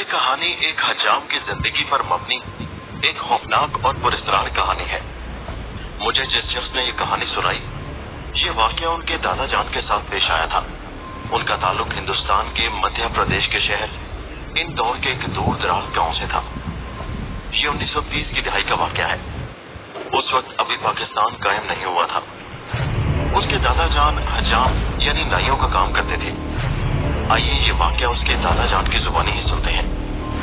कहानी एक हजाम की जिंदगी पर मबनी एक खौफनाक और पुरस्कार कहानी है। मुझे जिस शख्स ने ये कहानी सुनाई, ये वाकया उनके दादा जान के साथ पेश आया था। उनका ताल्लुक हिंदुस्तान के मध्य प्रदेश के शहर इंदौर के एक दूर दराज गाँव से था। ये 1930 की दहाई का वाकया है। उस वक्त अभी पाकिस्तान कायम नहीं हुआ था। उसके दादा जान हजाम यानी नाइयों का काम करते थे। आइए ये वाकया उसके दादा जान की जुबानी ही सुनते हैं।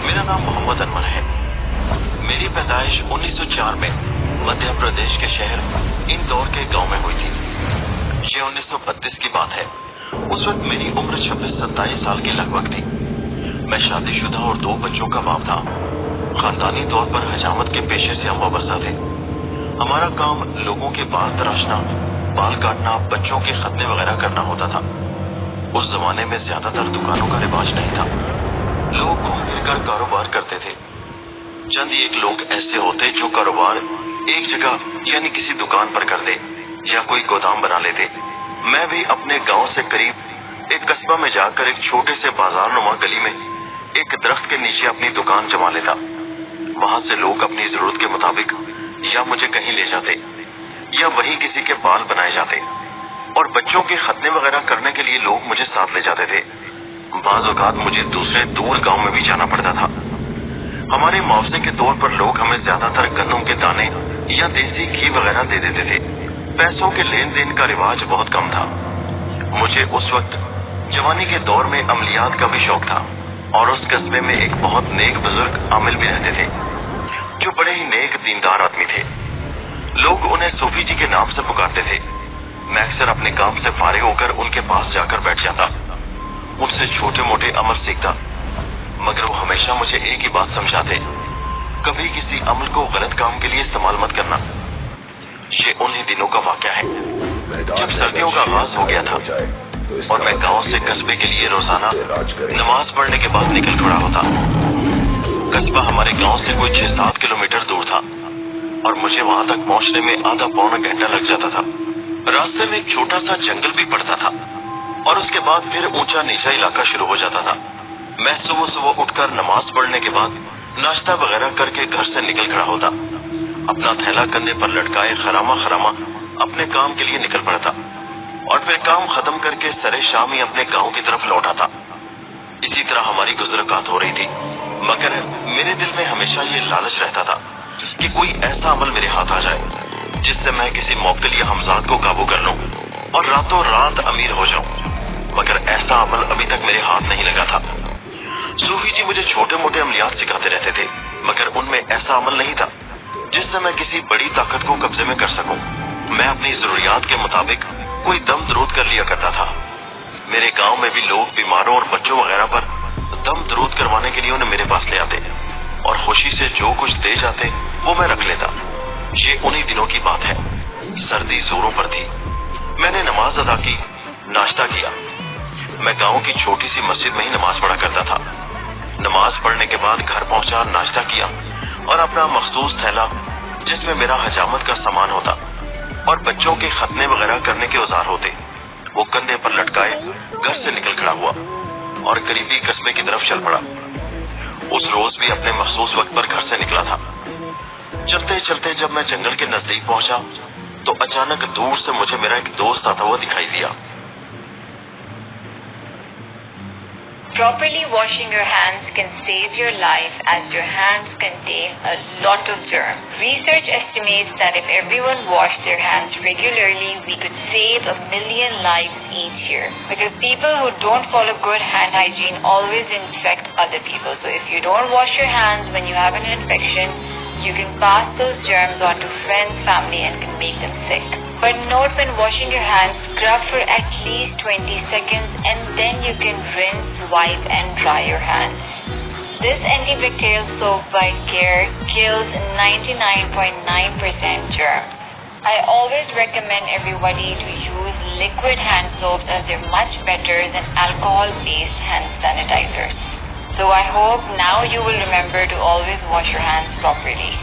मेरा नाम मोहम्मद अनवर है। मेरी पैदाइश 1904 में मध्य प्रदेश के शहर इंदौर के गांव में हुई थी। ये 1932 की बात है। उस वक्त मेरी उम्र 26-27 साल की लगभग थी। मैं शादीशुदा और 2 बच्चों का बाप था। खानदानी तौर पर हजामत के पेशे से हम वाबस्ता थे। हमारा काम लोगों के बाल तराशना, बाल काटना, बच्चों के खतने वगैरह करना होता था। उस जमाने में ज्यादातर दुकानों का रिवाज नहीं था। लोग घूम फिर कर कारोबार करते थे। चंद एक लोग ऐसे होते जो कारोबार एक जगह यानी किसी दुकान पर कर दे या कोई गोदाम बना लेते। मैं भी अपने गांव से करीब एक कस्बा में जाकर एक छोटे से बाजार नुमा गली में एक दरख्त के नीचे अपनी दुकान जमा लेता। वहां से लोग अपनी जरूरत के मुताबिक या मुझे कहीं ले जाते या वहीं किसी के बाल बनाए जाते, और बच्चों के खतने वगैरह करने के लिए लोग मुझे साथ ले जाते थे। बाज़ औक़ात मुझे दूसरे दूर गांव में भी जाना पड़ता था। हमारे मुआवजे के तौर पर लोग हमें ज्यादातर गन्नों के दाने या देसी घी वगैरह दे देते थे। पैसों के लेन देन का रिवाज बहुत कम था। मुझे उस वक्त जवानी के दौर में अमलियात का भी शौक था, और उस कस्बे में एक बहुत नेक बुजुर्ग आमिल भी रहते थे जो बड़े ही नेक दीनदार आदमी थे। लोग उन्हें सूफी जी के नाम से पुकारते थे। मैं अक्सर अपने काम से फारिग होकर उनके पास जाकर बैठ जाता, उनसे छोटे मोटे अमल सीखता, मगर वो हमेशा मुझे एक ही बात समझाते, कभी किसी अमल को गलत काम के लिए इस्तेमाल मत करना। ये उन्हीं दिनों का वाकया है जब सर्दियों का आगाज हो गया था और मैं गांव से कस्बे के लिए रोजाना नमाज पढ़ने के बाद निकल खड़ा होता। कस्बा हमारे गांव से कोई 6-7 किलोमीटर दूर था और मुझे वहां तक पहुंचने में आधा पौना घंटा लग जाता था। रास्ते में एक छोटा सा जंगल भी पड़ता था और उसके बाद फिर ऊंचा नीचा इलाका शुरू हो जाता था। मैं सुबह सुबह उठकर नमाज पढ़ने के बाद नाश्ता वगैरह करके घर से निकल खड़ा होता। अपना थैला कंधे पर लटकाए खरामा खरामा अपने काम के लिए निकल पड़ता और फिर काम खत्म करके सरे शाम ही अपने गांव की तरफ लौट आता। इसी तरह हमारी गुजरकात हो रही थी, मगर मेरे दिल में हमेशा ये लालच रहता था कि कोई ऐसा अमल मेरे हाथ आ जाए जिससे मैं किसी मुअत्तिल या हमजाद को काबू कर लूं और रातों रात अमीर हो जाऊं। मगर ऐसा अमल अभी तक मेरे हाथ नहीं लगा था। सूफी जी मुझे छोटे मोटे अमलियात सिखाते रहते थे, मगर उनमें ऐसा अमल नहीं था जिससे मैं किसी बड़ी ताकत को कब्जे में कर सकूं। मैं अपनी जरूरियात के मुताबिक कोई दम दरूद कर लिया करता था। मेरे गांव में भी लोग बीमारों और बच्चों वगैरह पर दम दरूद करवाने के लिए उन्हें मेरे पास ले आते और खुशी से जो कुछ दे जाते वो मैं रख लेता। ये उन्हीं दिनों की बात है। सर्दी जोरों पर थी। मैंने नमाज अदा की, नाश्ता किया। मैं गांव की छोटी सी मस्जिद में ही नमाज पढ़ा करता था। नमाज पढ़ने के बाद घर पहुंचा, नाश्ता किया और अपना मखसूस थैला जिसमें मेरा हजामत का सामान होता और बच्चों के खतने वगैरह करने के औजार होते, वो कंधे पर लटकाए घर से निकल खड़ा हुआ और करीबी कस्बे की तरफ चल पड़ा। उस रोज भी अपने मखसूस वक्त पर घर से निकला था। चलते चलते जब मैं जंगल के नजदीक पहुंचा तो अचानक दूर से मुझे मेरा एक दोस्त आता हुआ दिखाई दिया। Properly washing your hands can save your life, as your hands contain a lot of germs. Research estimates that if everyone washed their hands regularly, we could save 1 million lives each year. Because people who don't follow good hand hygiene always infect other people. So if you don't wash your hands when you have an infection, you can pass those germs on to friends, family, and can make them sick. But note, when washing your hands, scrub for at least 20 seconds and then you can rinse, wipe and dry your hands. This antibacterial soap by Care kills 99.9% germs. I always recommend everybody to use liquid hand soaps as they're much better than alcohol-based hand sanitizers. So I hope now you will remember to always wash your hands properly.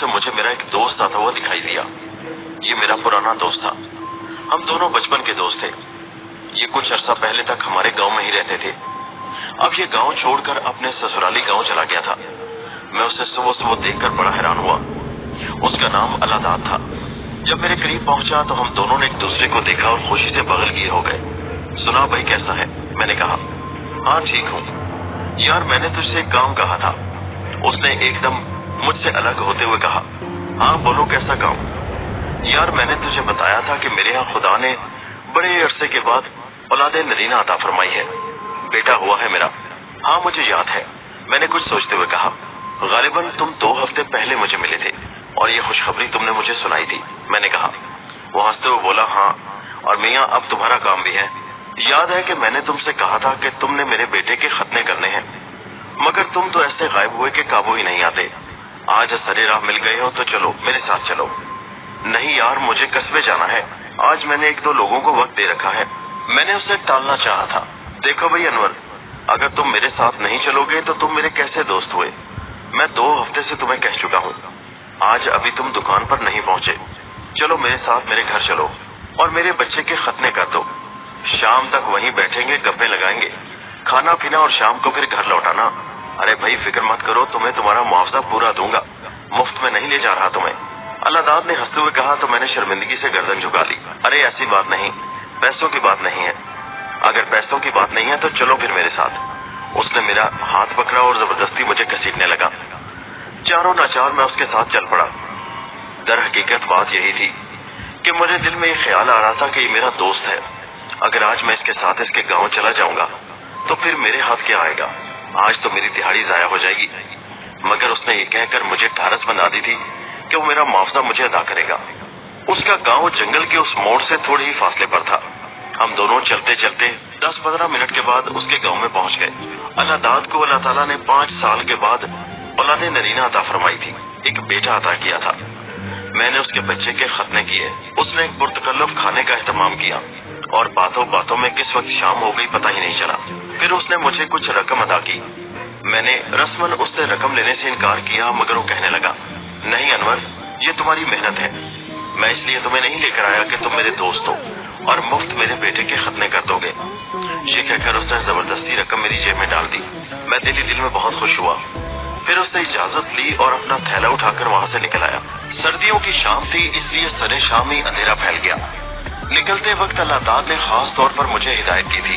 से मुझे मेरा एक दोस्त आता हुआ दिखाई दिया। ये मेरा पुराना दोस्त था, हम दोनों बचपन के दोस्त थे। ये कुछ अरसा पहले तक हमारे गांव में ही रहते थे। अब ये गांव छोड़कर अपने ससुराली गांव चला गया था। मैं उसे सुबह सुबह देखकर बड़ा हैरान हुआ। उसका नाम अल्लाहदाद था। जब मेरे करीब पहुंचा तो हम दोनों ने एक दूसरे को देखा और खुशी से बगल किए हो गए। सुना भाई कैसा है? मैंने कहा। हाँ ठीक हूँ यार, मैंने तुझसे एक काम कहा था। उसने एकदम मुझसे अलग होते हुए कहा। हाँ बोलो, कैसा काम? यार मैंने तुझे बताया था कि मेरे यहाँ खुदा ने बड़े अरसे के बाद औलादे नरीना अता फरमाई है, बेटा हुआ है मेरा। हाँ मुझे याद है, मैंने कुछ सोचते हुए कहा। गालिबन तुम 2 हफ्ते पहले मुझे मिले थे और ये खुशखबरी तुमने मुझे सुनाई थी, मैंने कहा। वो हंसते हुए बोला, हाँ और मियाँ अब तुम्हारा काम भी है। याद है कि मैंने तुमसे कहा था कि तुमने मेरे बेटे के खतने करने हैं, मगर तुम तो ऐसे गायब हुए कि काबू ही नहीं आते। आज सरे राह मिल गए हो तो चलो मेरे साथ चलो। नहीं यार, मुझे कस्बे जाना है। आज मैंने 1-2 लोगों को वक्त दे रखा है। मैंने उसे टालना चाहा था। देखो भाई अनवर, अगर तुम मेरे साथ नहीं चलोगे तो तुम मेरे कैसे दोस्त हुए? मैं 2 हफ्ते से तुम्हें कह चुका हूँ। आज अभी तुम दुकान पर नहीं पहुँचे, चलो मेरे साथ मेरे घर चलो और मेरे बच्चे के खतने कर दो। शाम तक वहीं बैठेंगे, गप्पे लगाएंगे, खाना पीना और शाम को फिर घर लौटाना। अरे भाई फिक्र मत करो, तुम्हें तुम्हारा मुआवजा पूरा दूंगा, मुफ्त में नहीं ले जा रहा तुम्हें। अल्लाहदाद ने हंसते हुए कहा तो मैंने शर्मिंदगी से गर्दन झुका ली। अरे ऐसी बात नहीं, पैसों की बात नहीं है। अगर पैसों की बात नहीं है तो चलो फिर मेरे साथ। उसने मेरा हाथ पकड़ा और जबरदस्ती मुझे घसीटने लगा। चारों नाचार मैं उसके साथ चल पड़ा। दर हकीकत बात यही थी कि मुझे दिल में ये ख्याल आ रहा था कि ये मेरा दोस्त है। अगर आज मैं इसके साथ इसके गांव चला जाऊंगा तो फिर मेरे हाथ क्या आएगा? आज तो मेरी दिहाड़ी जाया हो जाएगी। मगर उसने ये कहकर मुझे ढारस बना दी थी कि वो मेरा मुआवजा मुझे अदा करेगा। उसका गांव जंगल के उस मोड़ से थोड़े ही फासले पर था। हम दोनों चलते चलते 10-15 मिनट के बाद उसके गांव में पहुंच गए। अल्लाहदाद को अल्लाह ताला ने 5 साल के बाद औलादे नरीना अता फरमाई थी, एक बेटा अता किया था। मैंने उसके बच्चे के खतने किए। उसने एक पुरतकल्लुफ खाने का एहतमाम किया और बातों बातों में किस वक्त शाम हो गई पता ही नहीं चला। फिर उसने मुझे कुछ रकम अदा की। मैंने रस्मन उससे रकम लेने से इनकार किया, मगर वो कहने लगा, नहीं अनवर, ये तुम्हारी मेहनत है। मैं इसलिए तुम्हें नहीं लेकर आया कि तुम मेरे दोस्त हो और मुफ्त मेरे बेटे के खतने कर दोगे। ये कहकर उसने जबरदस्ती रकम मेरी जेब में डाल दी। मैं दिल ही दिल में बहुत खुश हुआ। फिर उसने इजाजत ली और अपना थैला उठाकर वहाँ से निकल आया। सर्दियों की शाम थी, इसलिए सरे शाम ही अंधेरा फैल गया। निकलते वक्त अल्लाहदाद ने खास तौर पर मुझे हिदायत की थी,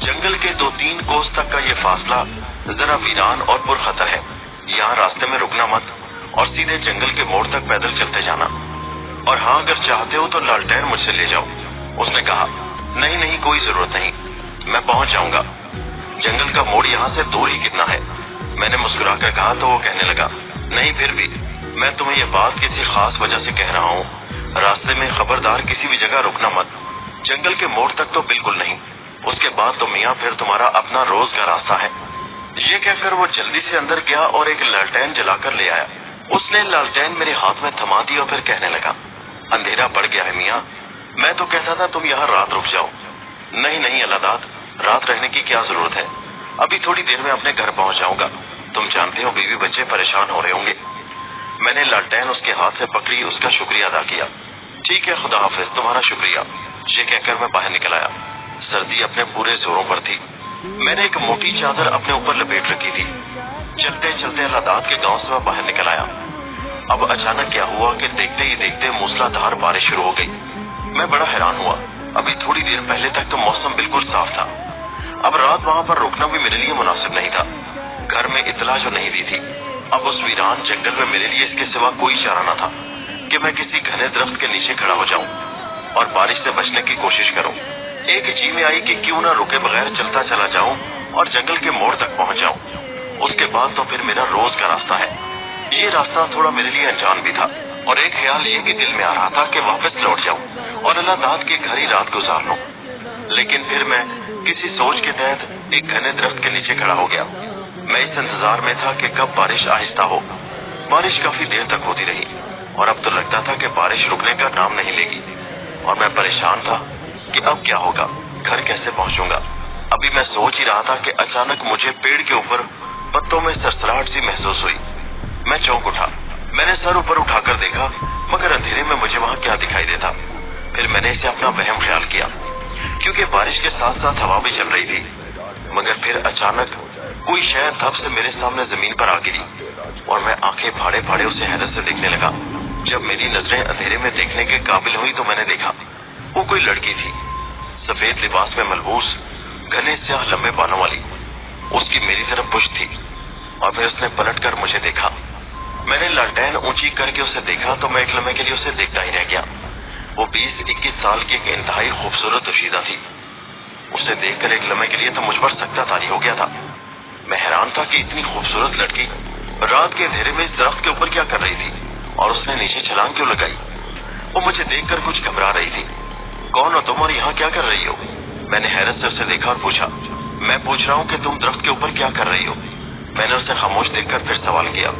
जंगल के 2-3 कोस तक का ये फासला जरा वीरान और पुरखतर है। यहाँ रास्ते में रुकना मत और सीधे जंगल के मोड़ तक पैदल चलते जाना। और हाँ, अगर चाहते हो तो लालटेन मुझसे ले जाओ। उसने कहा, नहीं नहीं, कोई जरूरत नहीं, मैं पहुंच जाऊंगा। जंगल का मोड़ यहाँ से दूर ही कितना है? मैंने मुस्कुराकर कहा तो वो कहने लगा, नहीं फिर भी मैं तुम्हें ये बात किसी खास वजह से कह रहा हूँ। रास्ते में खबरदार किसी भी जगह रुकना मत। जंगल के मोड़ तक तो बिल्कुल नहीं, उसके बाद तो मियाँ फिर तुम्हारा अपना रोज का रास्ता है। ये कहकर वो जल्दी से अंदर गया और एक लालटेन जलाकर ले आया। उसने लालटेन मेरे हाथ में थमा दी और फिर कहने लगा, अंधेरा पड़ गया है मियाँ, मैं तो कहता था तुम यहाँ रात रुक जाओ। नहीं नहीं अल्लाहदाद, रात रहने की क्या जरूरत है, अभी थोड़ी देर में अपने घर पहुँच जाऊंगा। तुम जानते हो बीवी बच्चे परेशान हो रहे होंगे। मैंने लालटेन उसके हाथ से पकड़ी, उसका शुक्रिया अदा किया। ठीक है, खुदा हाफिज, तुम्हारा शुक्रिया। ये कहकर मैं बाहर निकल आया। सर्दी अपने पूरे जोरों पर थी। मैंने एक मोटी चादर अपने ऊपर लपेट रखी थी। चलते चलते अल्लाहदाद के गांव से मैं बाहर निकल आया। अब अचानक क्या हुआ कि देखते ही देखते मूसलाधार बारिश शुरू हो गई। मैं बड़ा हैरान हुआ। अभी थोड़ी देर पहले तक तो मौसम बिल्कुल साफ था। अब रात वहाँ पर रुकना भी मेरे लिए मुनासिब नहीं था। घर में इतला जो नहीं दी थी। अब उस वीरान जंगल में मेरे लिए इसके सिवा कोई चारा न था कि मैं किसी घने दरख्त के नीचे खड़ा हो जाऊं और बारिश से बचने की कोशिश करूं। एक जी में आई कि क्यों न रुके बगैर चलता चला जाऊं और जंगल के मोड़ तक पहुंच जाऊं। उसके बाद तो फिर मेरा रोज का रास्ता है। ये रास्ता थोड़ा मेरे लिए अनजान भी था और एक ख्याल ये भी दिल में आ रहा था कि वापस लौट जाऊं और अल्लाहदाद के घर ही रात गुजार लूं। लेकिन फिर मैं किसी सोच के तहत एक घने दरख्त के नीचे खड़ा हो गया। मैं इस इंतजार में था कि कब बारिश आहिस्ता हो। बारिश काफी देर तक होती रही और अब तो लगता था कि बारिश रुकने का नाम नहीं लेगी और मैं परेशान था कि अब क्या होगा, घर कैसे पहुंचूंगा। अभी मैं सोच ही रहा था कि अचानक मुझे पेड़ के ऊपर पत्तों में सरसराहट सी महसूस हुई। मैं चौंक उठा। मैंने सर ऊपर उठाकर देखा, मगर अंधेरे में मुझे वहाँ क्या दिखाई देता। फिर मैंने इसे अपना वहम ख्याल किया, क्योंकि बारिश के साथ साथ हवा भी चल रही थी। मगर फिर अचानक कोई शय धप से मेरे सामने जमीन पर आ गिरी और मैं आंखें फाड़े फाड़े उसे हैरत से देखने लगा। जब मेरी नजरें अंधेरे में देखने के काबिल हुई तो मैंने देखा वो कोई लड़की थी, सफेद लिबास में मलबूस, घने स्याह लंबे बालों वाली। उसकी मेरी तरफ पुश्त थी और फिर उसने पलटकर मुझे देखा। मैंने लालटेन ऊंची करके उसे देखा तो मैं एक लम्हे के लिए उसे देखता ही रह गया। वो 20-21 साल की एक इंतहाई खूबसूरत दोशीदा थी। उसे देखकर एक लम्हे के लिए तो मुझ पर सकता तारी हो गया था। मैं हैरान था कि इतनी खूबसूरत लड़की रात के अंधेरे में इस दरख्त के ऊपर क्या कर रही थी और उसने नीचे छलांग क्यों लगाई। वो मुझे देखकर कुछ घबरा रही थी। कौन हो तुम और यहाँ क्या कर रही हो? मैंने हैरत से उसे देखा और पूछा। मैं पूछ रहा हूँ कि तुम दरख्त के ऊपर क्या कर रही हो? मैंने उसे खामोश देखकर फिर सवाल किया।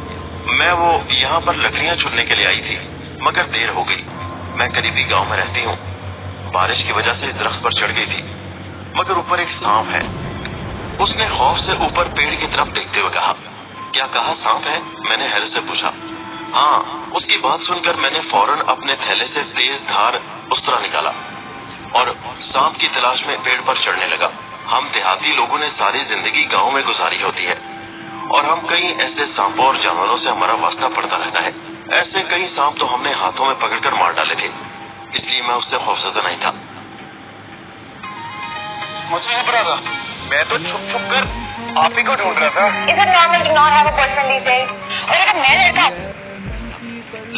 मैं वो यहाँ पर लकड़ियाँ चुनने के लिए आई थी, मगर देर हो गई। मैं करीबी गांव में रहती हूँ। बारिश की वजह से इस दरख्त पर चढ़ गई थी, मगर ऊपर एक सांप है। उसने खौफ से ऊपर पेड़ की तरफ देखते हुए कहा। क्या कहा, सांप है? मैंने हैरत से पूछा। हाँ। उसकी बात सुनकर मैंने फौरन अपने थैले से तेज धार उस्तरा निकाला और सांप की तलाश में पेड़ पर चढ़ने लगा। हम देहाती लोगों ने सारी जिंदगी गांव में गुजारी होती है और हम कई ऐसे सांपों और जानवरों से हमारा वास्ता पड़ता रहता है। ऐसे कई सांप तो हमने हाथों में पकड़कर मार डाले थे, इसलिए मैं उससे खौफजदा नहीं था। मुझे नहीं पता था, मैं तो छुप छुप कर आप ही को ढूंढ रहा था। Is it normal to not have a boyfriend these days? और अगर मैं लड़का।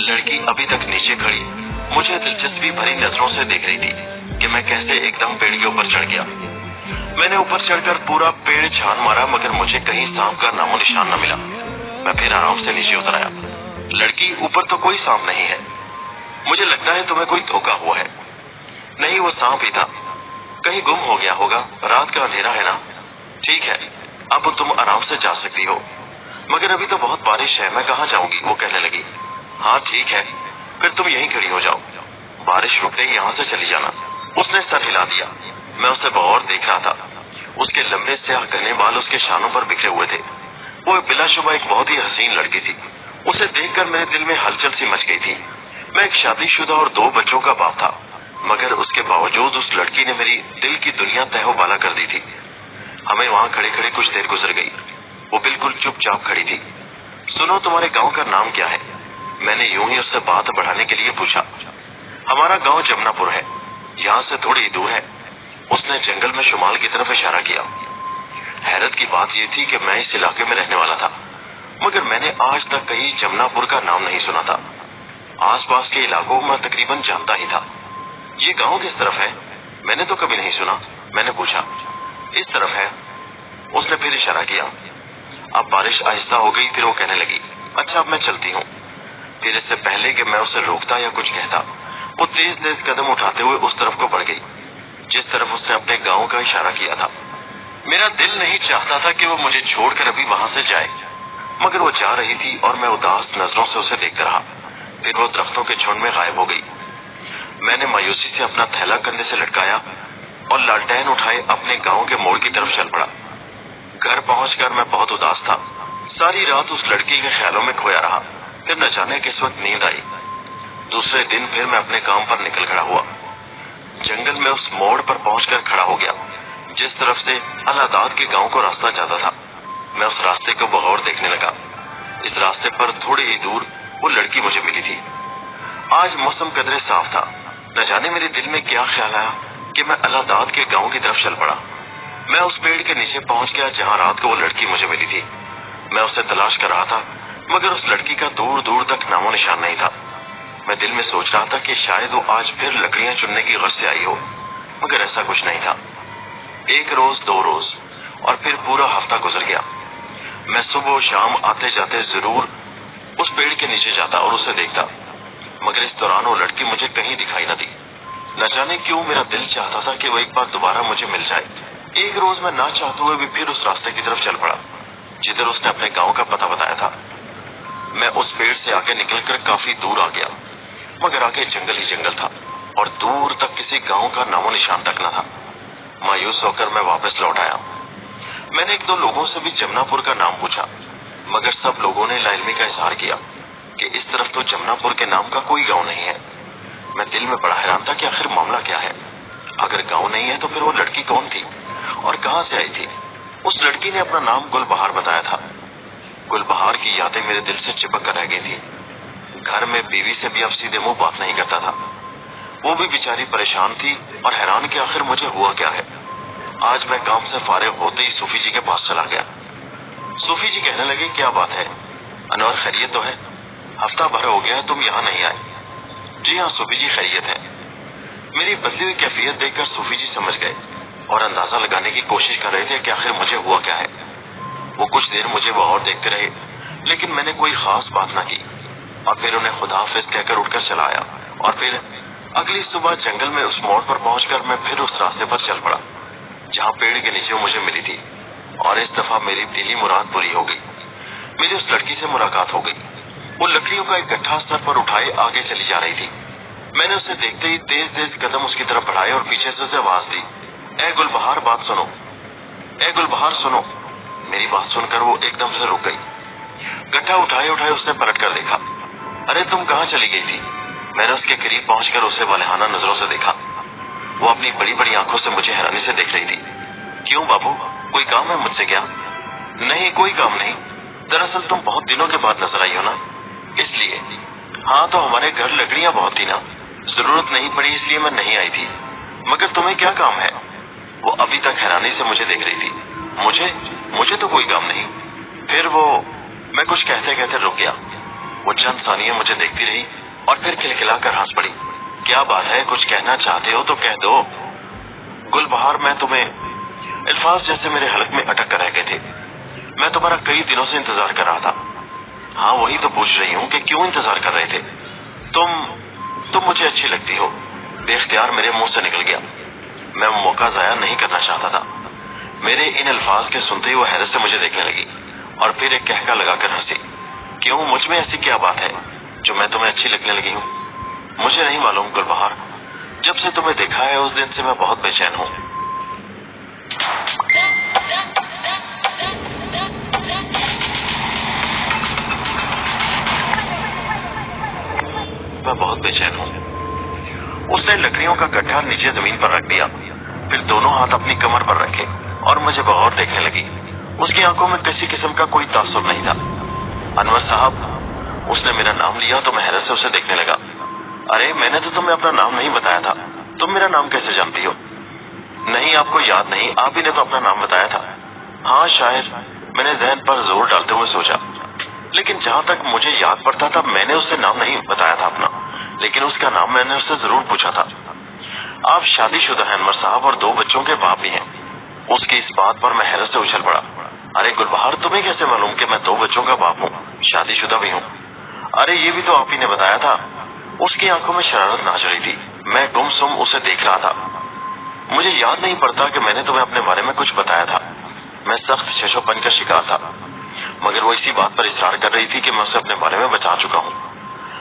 लड़की अभी तक नीचे खड़ी मुझे दिलचस्पी भरी नजरों से देख रही थी कि मैं कैसे एकदम पेड़ के ऊपर चढ़ गया। मैंने ऊपर चढ़कर पूरा पेड़ छान मारा, मगर मुझे कहीं सांप का नामो निशान न मिला। मैं फिर आराम से नीचे उतर आया। लड़की, ऊपर तो कोई सांप नहीं है। मुझे लगता है तुम्हें कोई धोखा हुआ है। नहीं, वो सांप ही था, कहीं गुम हो गया होगा। रात का अंधेरा है ना। ठीक है, अब तुम आराम से जा सकती हो, मगर अभी तो बहुत बारिश है, मैं कहाँ जाऊंगी? वो कहने लगी। हाँ ठीक है, फिर तुम यहीं खड़ी हो जाओ, बारिश रुकते ही यहाँ से चली जाना। उसने सर हिला दिया। मैं उसे गौर देख रहा था। उसके लंबे स्याह घने बाल उसके शानों पर बिखरे हुए थे। वो बिलाशुबा एक बहुत ही हसीन लड़की थी। उसे देखकर मेरे दिल में हलचल सी मच गई थी। मैं एक शादीशुदा और 2 बच्चों का बाप था, मगर उसके बावजूद उस लड़की ने मेरी दिल की दुनिया तहवाला कर दी थी। हमें वहाँ खड़े खड़े कुछ देर गुजर गई। वो बिल्कुल चुपचाप खड़ी थी। सुनो, तुम्हारे गांव का नाम क्या है? मैंने यूं ही उससे बात बढ़ाने के लिए पूछा। हमारा गांव जमनापुर है, यहाँ से थोड़ी ही दूर है। उसने जंगल में शुमाल की तरफ इशारा किया। हैरत की बात यह थी कि मैं इस इलाके में रहने वाला था, मगर मैंने आज तक कहीं जमनापुर का नाम नहीं सुना था। आसपास के इलाकों में तकरीबन जानता ही था। ये गांव किस तरफ है? मैंने तो कभी नहीं सुना। मैंने पूछा। इस तरफ है। उसने फिर इशारा किया। अब बारिश आहिस्ता हो गई। फिर वो कहने लगी, अच्छा अब मैं चलती हूँ। फिर इससे पहले कि मैं उसे रोकता या कुछ कहता, वो तेज तेज कदम उठाते हुए उस तरफ को बढ़ गई जिस तरफ उसने अपने गांव का इशारा किया था। मेरा दिल नहीं चाहता था कि वो मुझे छोड़कर अभी वहां से जाए, मगर वो जा रही थी और मैं उदास नजरों से उसे देखता रहा। फिर वो दरख्तों के झुंड में गायब हो गई। मैंने मायूसी से अपना थैला कंधे से लटकाया और लालटेन उठाए अपने गांव के मोड़ की तरफ चल पड़ा। घर पहुंचकर मैं बहुत उदास था। सारी रात उस लड़की के ख्यालों में खोया रहा। फिर न जाने किस वक्त नींद आई। दूसरे दिन फिर मैं अपने काम पर निकल खड़ा हुआ। जंगल में उस मोड़ पर पहुंचकर खड़ा हो गया जिस तरफ से अलादाद के गांव को रास्ता जाता था। मैं उस रास्ते को बगौर देखने लगा। इस रास्ते पर थोड़ी ही दूर वो लड़की मुझे मिली थी। आज मौसम कदरे साफ था। न जाने मेरे दिल में क्या ख्याल आया कि मैं अलादाद के गांव की तरफ चल पड़ा। मैं उस पेड़ के नीचे पहुंच गया जहां रात को वो लड़की मुझे मिली थी। मैं उसे तलाश कर रहा था, मगर उस लड़की का दूर दूर तक नामो निशान नहीं था। मैं दिल में सोच रहा था कि शायद वो आज फिर लकड़ियां चुनने की गर्ज से आई हो, मगर ऐसा कुछ नहीं था। 1 रोज, 2 रोज और फिर पूरा हफ्ता गुजर गया। मैं सुबह शाम आते जाते जरूर उस पेड़ के नीचे जाता और उसे देखता, मगर इस दौरान वो लड़की मुझे कहीं दिखाई न दी। न जाने क्यों मेरा दिल चाहता था कि वो एक बार दोबारा मुझे मिल जाए। एक रोज मैं ना चाहते हुए भी फिर उस रास्ते की तरफ चल पड़ा जिधर उसने अपने गांव का पता बताया था। मैं उस पेड़ से आगे निकलकर काफी दूर आ गया, मगर आगे जंगल ही जंगल था और दूर तक किसी गांव का नामो निशान तक न था। मायूस होकर मैं वापस लौट आया। मैंने 1-2 लोगों से भी जमनापुर का नाम पूछा, मगर सब लोगों ने लाइलमी का इजहार किया। कि इस तरफ तो जमनापुर के नाम का कोई गांव नहीं है। मैं दिल में बड़ा हैरान था कि आखिर मामला क्या है। अगर गांव नहीं है तो फिर वो लड़की कौन थी और कहां से आई थी? उस लड़की ने अपना नाम गुलबहार बताया था। गुलबहार की यादें मेरे दिल से चिपक कर रह गई थी। घर में बीवी से भी अब सीधे मुंह बात नहीं करता था। वो भी बेचारी परेशान थी और हैरान कि आखिर मुझे हुआ क्या है। आज मैं काम से फारिग होते ही सूफी जी के पास चला गया। सूफी जी कहने लगे, क्या बात है अनवर, खैरियत तो है? हफ्ता भर हो गया तुम यहाँ नहीं आए। जी हाँ सूफी जी, खैरियत है। मेरी बदली हुई कैफियत देखकर सूफी जी समझ गए और अंदाजा लगाने की कोशिश कर रहे थे कि आखिर मुझे हुआ क्या है। वो कुछ देर मुझे वो और देखते रहे, लेकिन मैंने कोई खास बात ना की और फिर उन्हें खुदा हाफिज कहकर उठकर चला आया। और फिर अगली सुबह जंगल में उस मोड़ पर पहुंचकर मैं फिर उस रास्ते पर चल पड़ा जहाँ पेड़ के नीचे मुझे मिली थी। और इस दफा मेरी दिली मुराद पूरी हो गई। मेरी उस लड़की से मुलाकात हो गई। वो लकड़ियों का एक गट्ठा सर पर उठाए आगे चली जा रही थी। मैंने उसे देखते ही तेज तेज कदम उसकी तरफ बढ़ाए और पीछे से उसे आवाज दी, ए गुलबहार बात सुनो, ए गुलबहार सुनो। मेरी बात सुनकर वो एकदम से रुक गई। गट्ठा उठाए उठाए उसने पलट कर देखा। अरे तुम कहाँ चली गई थी? मैंने उसके करीब पहुंचकर उसे वालेहाना नजरों से देखा। वो अपनी बड़ी बड़ी आंखों से मुझे हैरानी से देख रही थी। क्यों बाबू, कोई काम है मुझसे क्या? नहीं कोई काम नहीं, दरअसल तुम बहुत दिनों के बाद नजर आई हो ना, इसलिए। हाँ तो हमारे घर लकड़ियां बहुत थी ना, जरूरत नहीं पड़ी इसलिए मैं नहीं आई थी। मगर तुम्हें क्या काम है? वो अभी तक हैरानी से मुझे देख रही थी। मुझे तो कोई काम नहीं। फिर वो, मैं कुछ कहते कहते रुक गया। वो चंद सानिये मुझे देखती रही और फिर खिलखिलाकर हंस पड़ी। क्या बात है, कुछ कहना चाहते हो तो कह दो। गुलबहार, मैं तुम्हें, अल्फाज जैसे मेरे हलक में अटक कर रह गए थे। मैं तुम्हारा कई दिनों से इंतजार कर रहा था। हाँ वही तो पूछ रही हूँ कि क्यों इंतजार कर रहे थे? तुम मुझे अच्छी लगती हो। बेख्तियार मेरे मुंह से निकल गया। मैं मौका जाया नहीं करना चाहता था। मेरे इन अल्फाज के सुनते ही वो हैरत से मुझे देखने लगी और फिर एक कहका लगाकर हंसी। क्यों, मुझ में ऐसी क्या बात है जो मैं तुम्हें अच्छी लगने लगी हूँ? मुझे नहीं मालूम गुलबहार, जब से तुम्हें देखा है उस दिन से मैं बहुत बेचैन हूँ। मैं बहुत बेचैन हूँ। उसने लकड़ियों का गड्ढा नीचे जमीन पर रख दिया, फिर दोनों हाथ अपनी कमर पर रखे और मुझे बगौर देखने लगी। उसकी आंखों में किसी किस्म का कोई तासुब नहीं था। अनवर साहब, उसने मेरा नाम लिया तो मैं हैरत से उसे देखने लगा। अरे मैंने तो तुम्हें अपना नाम नहीं बताया था, तुम मेरा नाम कैसे जानती हो? नहीं आपको याद नहीं, आप ही ने तो अपना नाम बताया था। हाँ शायद, मैंने जहन पर जोर डालते हुए सोचा, लेकिन जहाँ तक मुझे याद पड़ता था मैंने उससे नाम नहीं बताया था अपना, लेकिन उसका नाम मैंने उससे जरूर पूछा था। आप शादीशुदा हैं अनवर साहब और 2 बच्चों के बाप भी हैं। उसकी इस बात पर मैं हैरत से उछल पड़ा। अरे गुलबहार, तुम्हें कैसे मालूम कि मैं 2 बच्चों का बाप हूँ, शादीशुदा भी हूँ? अरे ये भी तो आप ही ने बताया था। उसकी आंखों में शरारत नाच रही थी। मैं गुमसुम उसे देख रहा था। मुझे याद नहीं पड़ता कि मैंने तुम्हें अपने बारे में कुछ बताया था। मैं सख्त शशोपन का शिकार था, मगर वो इसी बात पर इसरार कर रही थी कि मैं उसे अपने बारे में बता चुका हूँ।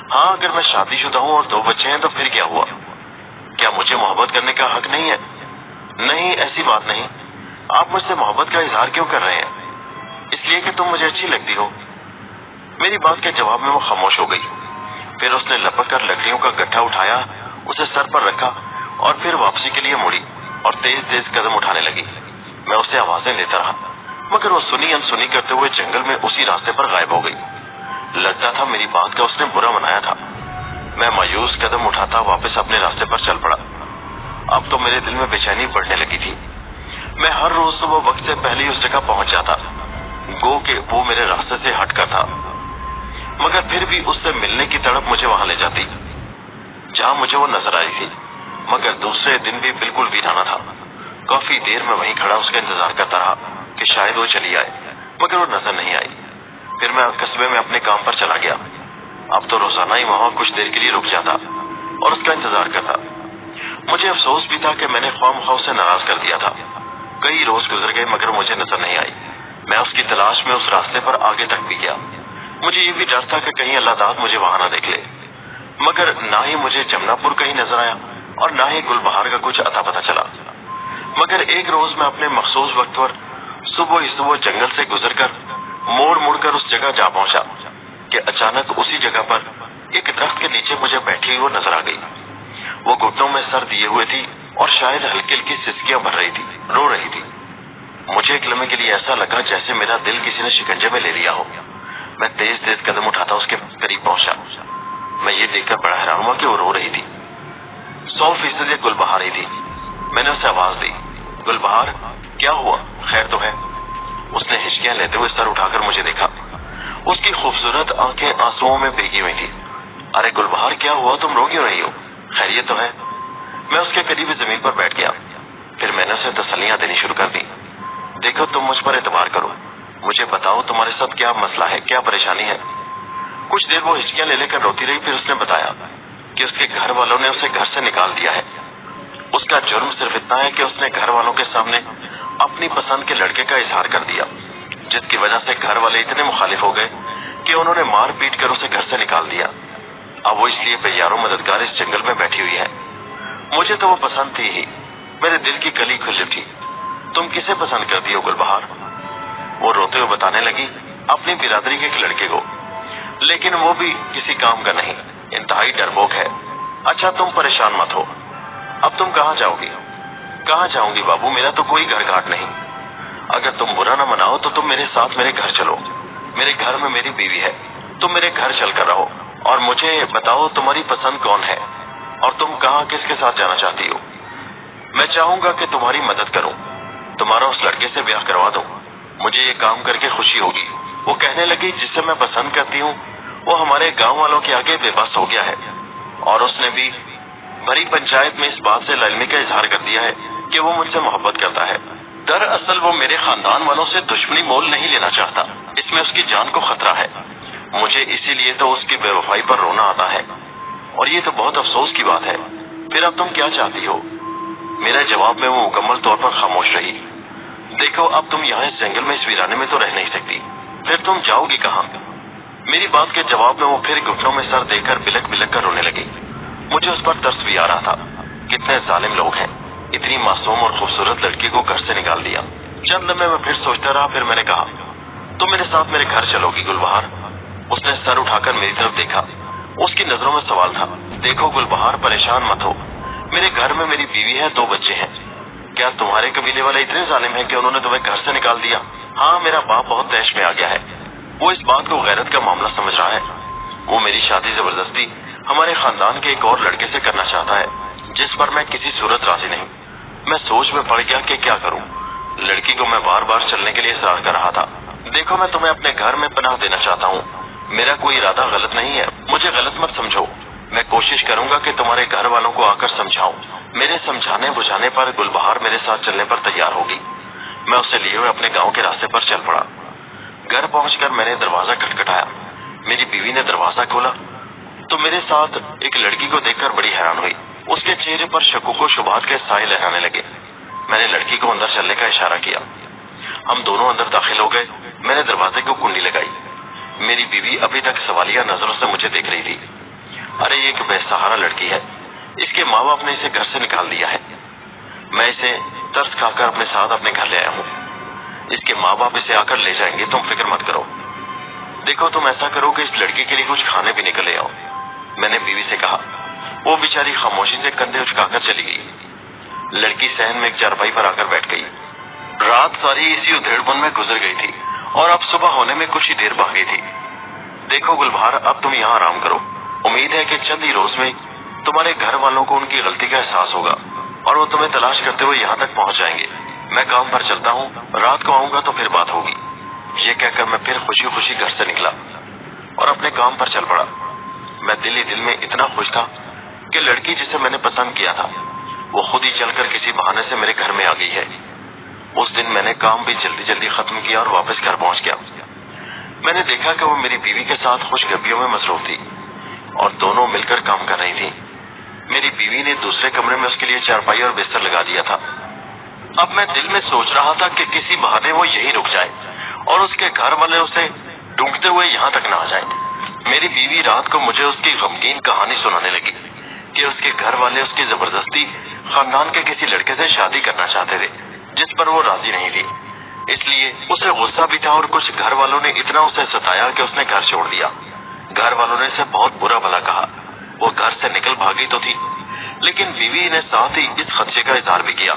हाँ अगर मैं शादीशुदा हूँ और 2 बच्चे हैं तो फिर क्या हुआ? क्या मुझे मोहब्बत करने का हक नहीं है? नहीं ऐसी बात नहीं। आप मुझसे मोहब्बत का इजहार क्यों कर रहे हैं? इसलिए कि तुम मुझे अच्छी लगती हो। मेरी बात के जवाब में वो खामोश हो गई। फिर उसने लपक कर लकड़ियों का गट्ठा उठाया, उसे सर पर रखा और फिर वापसी के लिए मुड़ी और तेज तेज कदम उठाने लगी। मैं उससे आवाजें लेता रहा, मगर वो सुनी अनसुनी करते हुए जंगल में उसी रास्ते पर गायब हो गई। लगता था मेरी बात का उसने बुरा मनाया था। मैं मायूस कदम उठाता वापस अपने रास्ते पर चल पड़ा। अब तो मेरे दिल में बेचैनी बढ़ने लगी थी। मैं हर रोज सुबह वक्त से पहले ही उस जगह पहुंच जाता, गो के वो मेरे रास्ते से हटकर था, मगर फिर भी उससे मिलने की तड़प मुझे वहां ले जाती जहां मुझे वो नजर आई थी। मगर दूसरे दिन भी बिल्कुल वीराना था। काफी देर में वहीं खड़ा उसका इंतजार करता रहा कि शायद वो चली आए, मगर वो नजर नहीं आई। फिर मैं कस्बे में अपने काम पर चला गया। अब तो रोजाना ही वहां कुछ देर के लिए रुक जाता और उसका इंतजार करता। मुझे अफसोस भी था कि मैंने ख्वाम से नाराज कर दिया था। कई रोज गुजर गए मगर मुझे नजर नहीं आई। मैं उसकी तलाश में उस रास्ते पर आगे तक भी गया। मुझे ये भी डर था कि कहीं अल्लाह ताला मुझे वहां ना देख ले, मगर ना ही मुझे जमनापुर कहीं नजर आया और ना ही गुलबहार का कुछ अता पता चला। मगर एक रोज मैं अपने मखसूस वक्त पर सुबह ही सुबह जंगल से गुजरकर मोड़ मुड़ कर उस जगह जा पहुंचा کہ अचानक उसी जगह पर एक दरख्त के नीचे मुझे बैठी हुई नजर आ गई। वो घुटनों में सर दिए हुए थी और शायद हल्की हल्की सिसकियां भर रही थी, रो रही थी। मुझे एक लम्हे के लिए ऐसा लगा जैसे मेरा दिल किसी ने शिकंजे में ले लिया हो। मैं तेज तेज कदम उठाता उसके करीब पहुंचा। मैं ये देखकर बड़ा हैरान हुआ कि वो रो रही थी, 100% ये गुलबहार ही थी। मैंने उसे आवाज दी, गुलबहार क्या हुआ, खैर तो है? उसने हिचकियां लेते हुए सर उठाकर मुझे देखा। उसकी खूबसूरत आंखें आंसुओं में भीगी हुई थी। अरे गुलबहार क्या हुआ, तुम रो क्यों रही हो, खैरियत तो है? मैं उसके करीब जमीन पर बैठ गया। फिर मैंने उसे तसल्लियां देनी शुरू कर दी। देखो तुम मुझ पर एतबार करो, मुझे बताओ तुम्हारे साथ क्या मसला है, क्या परेशानी है? कुछ देर वो हिचकियां ले लेकर रोती रही। फिर उसने बताया कि उसके घर वालों ने उसे घर से निकाल दिया है। उसका जुर्म सिर्फ इतना है कि उसने घर वालों के सामने अपनी पसंद के लड़के का इजहार कर दिया, जिसकी वजह से घर वाले इतने मुखालिफ हो गए कि उन्होंने मार पीट कर उसे घर से निकाल दिया। अब वो इसलिए बेयारो मददगार इस जंगल में बैठी हुई है। मुझे तो वो पसंद थी ही, मेरे दिल की कली खुली थी। तुम किसे पसंद करती हो गुलबहार? वो रोते हुए बताने लगी, अपनी बिरादरी के एक लड़के को, लेकिन वो भी किसी काम का नहीं, इंतहाई डरपोक है। अच्छा तुम परेशान मत हो, अब तुम कहाँ जाओगी? कहाँ जाऊंगी बाबू, मेरा तो कोई घर घाट नहीं। अगर तुम बुरा ना मनाओ तो तुम मेरे साथ मेरे घर चलो। मेरे घर में मेरी बीवी है, तुम मेरे घर चल कर रहो और मुझे बताओ तुम्हारी पसंद कौन है और तुम कहाँ किसके साथ जाना चाहती हो। मैं चाहूंगा कि तुम्हारी मदद करूं, तुम्हारा उस लड़के से ब्याह करवा दूं। मुझे ये काम करके खुशी होगी। वो कहने लगी, जिसे मैं पसंद करती हूँ वो हमारे गांव वालों के आगे बेबस हो गया है और उसने भी भरी पंचायत में इस बात से लालिमी का इजहार कर दिया है कि वो मुझसे मोहब्बत करता है। दरअसल वो मेरे खानदान वालों से दुश्मनी मोल नहीं लेना चाहता, इसमें उसकी जान को खतरा है। मुझे इसीलिए तो उसकी बेवफाई पर रोना आता है और ये तो बहुत अफसोस की बात है। फिर अब तुम क्या चाहती हो? मेरे जवाब में वो मुकम्मल तौर पर खामोश रही। देखो अब तुम यहाँ इस जंगल में इस वीराने में तो रह नहीं सकती, फिर तुम जाओगी कहाँ? मेरी बात के जवाब में वो फिर घुटनों में सर देकर बिलक बिलक कर रोने लगी। मुझे उस पर तरस भी आ रहा था, कितने जालिम लोग हैं, इतनी मासूम और खूबसूरत लड़की को घर से निकाल दिया। चंद लम्हे में फिर सोचता रहा। फिर मैंने कहा, तुम मेरे साथ मेरे घर चलोगी गुलबहार? उसने सर उठाकर मेरी तरफ देखा, उसकी नजरों में सवाल था। देखो गुलबहार परेशान मत हो, मेरे घर में मेरी बीवी है, 2 बच्चे हैं। क्या तुम्हारे कबीले वाले इतने जालिम हैं कि उन्होंने तुम्हें घर से निकाल दिया? हाँ, मेरा बाप बहुत तैश में आ गया है, वो इस बात को गैरत का मामला समझ रहा है। वो मेरी शादी जबरदस्ती हमारे खानदान के एक और लड़के से करना चाहता है, जिस पर मैं किसी सूरत राजी नहीं। मैं सोच में पड़ गया कि क्या करूं। लड़की को मैं बार बार चलने के लिए इजहार कर रहा था। देखो मैं तुम्हें अपने घर में पनाह देना चाहता हूँ, मेरा कोई इरादा गलत नहीं है, मुझे गलत मत समझो। मैं कोशिश करूंगा कि तुम्हारे घर वालों को आकर समझाऊं। मेरे समझाने बुझाने पर गुलबहार मेरे साथ चलने पर तैयार होगी। मैं उसे लिए हुए अपने गांव के रास्ते पर चल पड़ा। घर पहुंचकर मैंने दरवाजा खटखटाया। मेरी बीवी ने दरवाजा खोला तो मेरे साथ एक लड़की को देखकर बड़ी हैरान हुई। उसके चेहरे पर शकुक व शुबहात के साए लहराने लगे। मैंने लड़की को अंदर चलने का इशारा किया। हम दोनों अंदर दाखिल हो गए। मैंने दरवाजे को कुंडी लगाई। मेरी बीवी अभी तक सवालिया नजरों से मुझे देख रही थी। अरे ये एक बेसहारा लड़की है, इसके माँ बाप ने इसे घर से निकाल दिया है। मैं इसे तरस खाकर अपने साथ अपने घर ले आया हूँ। इसके माँ बाप इसे आकर ले जाएंगे, तुम फिक्र मत करो। देखो तुम ऐसा करो कि इस लड़की के लिए कुछ खाने पीने को ले आओ, मैंने बीवी से कहा। वो बेचारी खामोशी से कंधे उचकाकर चली गई। लड़की सहन में एक चारपाई पर आकर बैठ गई। रात सारी इसी उधेड़पन में गुजर गई थी और अब सुबह होने में कुछ ही देर बाकी थी। देखो गुलबहार, अब तुम यहाँ आराम करो। उम्मीद है कि चंद ही रोज में तुम्हारे घर वालों को उनकी गलती का एहसास होगा और वो तुम्हें तलाश करते हुए यहाँ तक पहुँच जाएंगे। मैं काम पर चलता हूँ, रात को आऊंगा तो फिर बात होगी। ये कहकर मैं फिर खुशी खुशी घर से निकला और अपने काम पर चल पड़ा। मैं दिल ही दिल में इतना खुश था कि लड़की जिसे मैंने पसंद किया था वो खुद ही चलकर किसी बहाने से मेरे घर में आ गई है। उस दिन मैंने काम भी जल्दी जल्दी खत्म किया और वापस घर पहुंच गया। मैंने देखा कि वो मेरी बीवी के साथ खुशगपियों में मसरूफ थी और दोनों मिलकर काम कर रही थी। मेरी बीवी ने दूसरे कमरे में उसके लिए चारपाई और बिस्तर लगा दिया था। अब मैं दिल में सोच रहा था कि किसी बहाने वो यहीं रुक जाए और उसके घर वाले उसे ढूंढते हुए यहाँ तक न आ जाए। मेरी बीवी रात को मुझे उसकी गमगीन कहानी सुनाने लगी कि उसके घर वाले उसकी जबरदस्ती खानदान के किसी लड़के से शादी करना चाहते थे, जिस पर वो राजी नहीं थी। इसलिए उसे गुस्सा भी था और कुछ घर वालों ने इतना उसे सताया कि उसने घर छोड़ दिया। घर वालों ने इसे बहुत बुरा भला कहा। वो घर से निकल भागी तो थी, लेकिन बीवी ने साथ ही इस खदशे का इजहार भी किया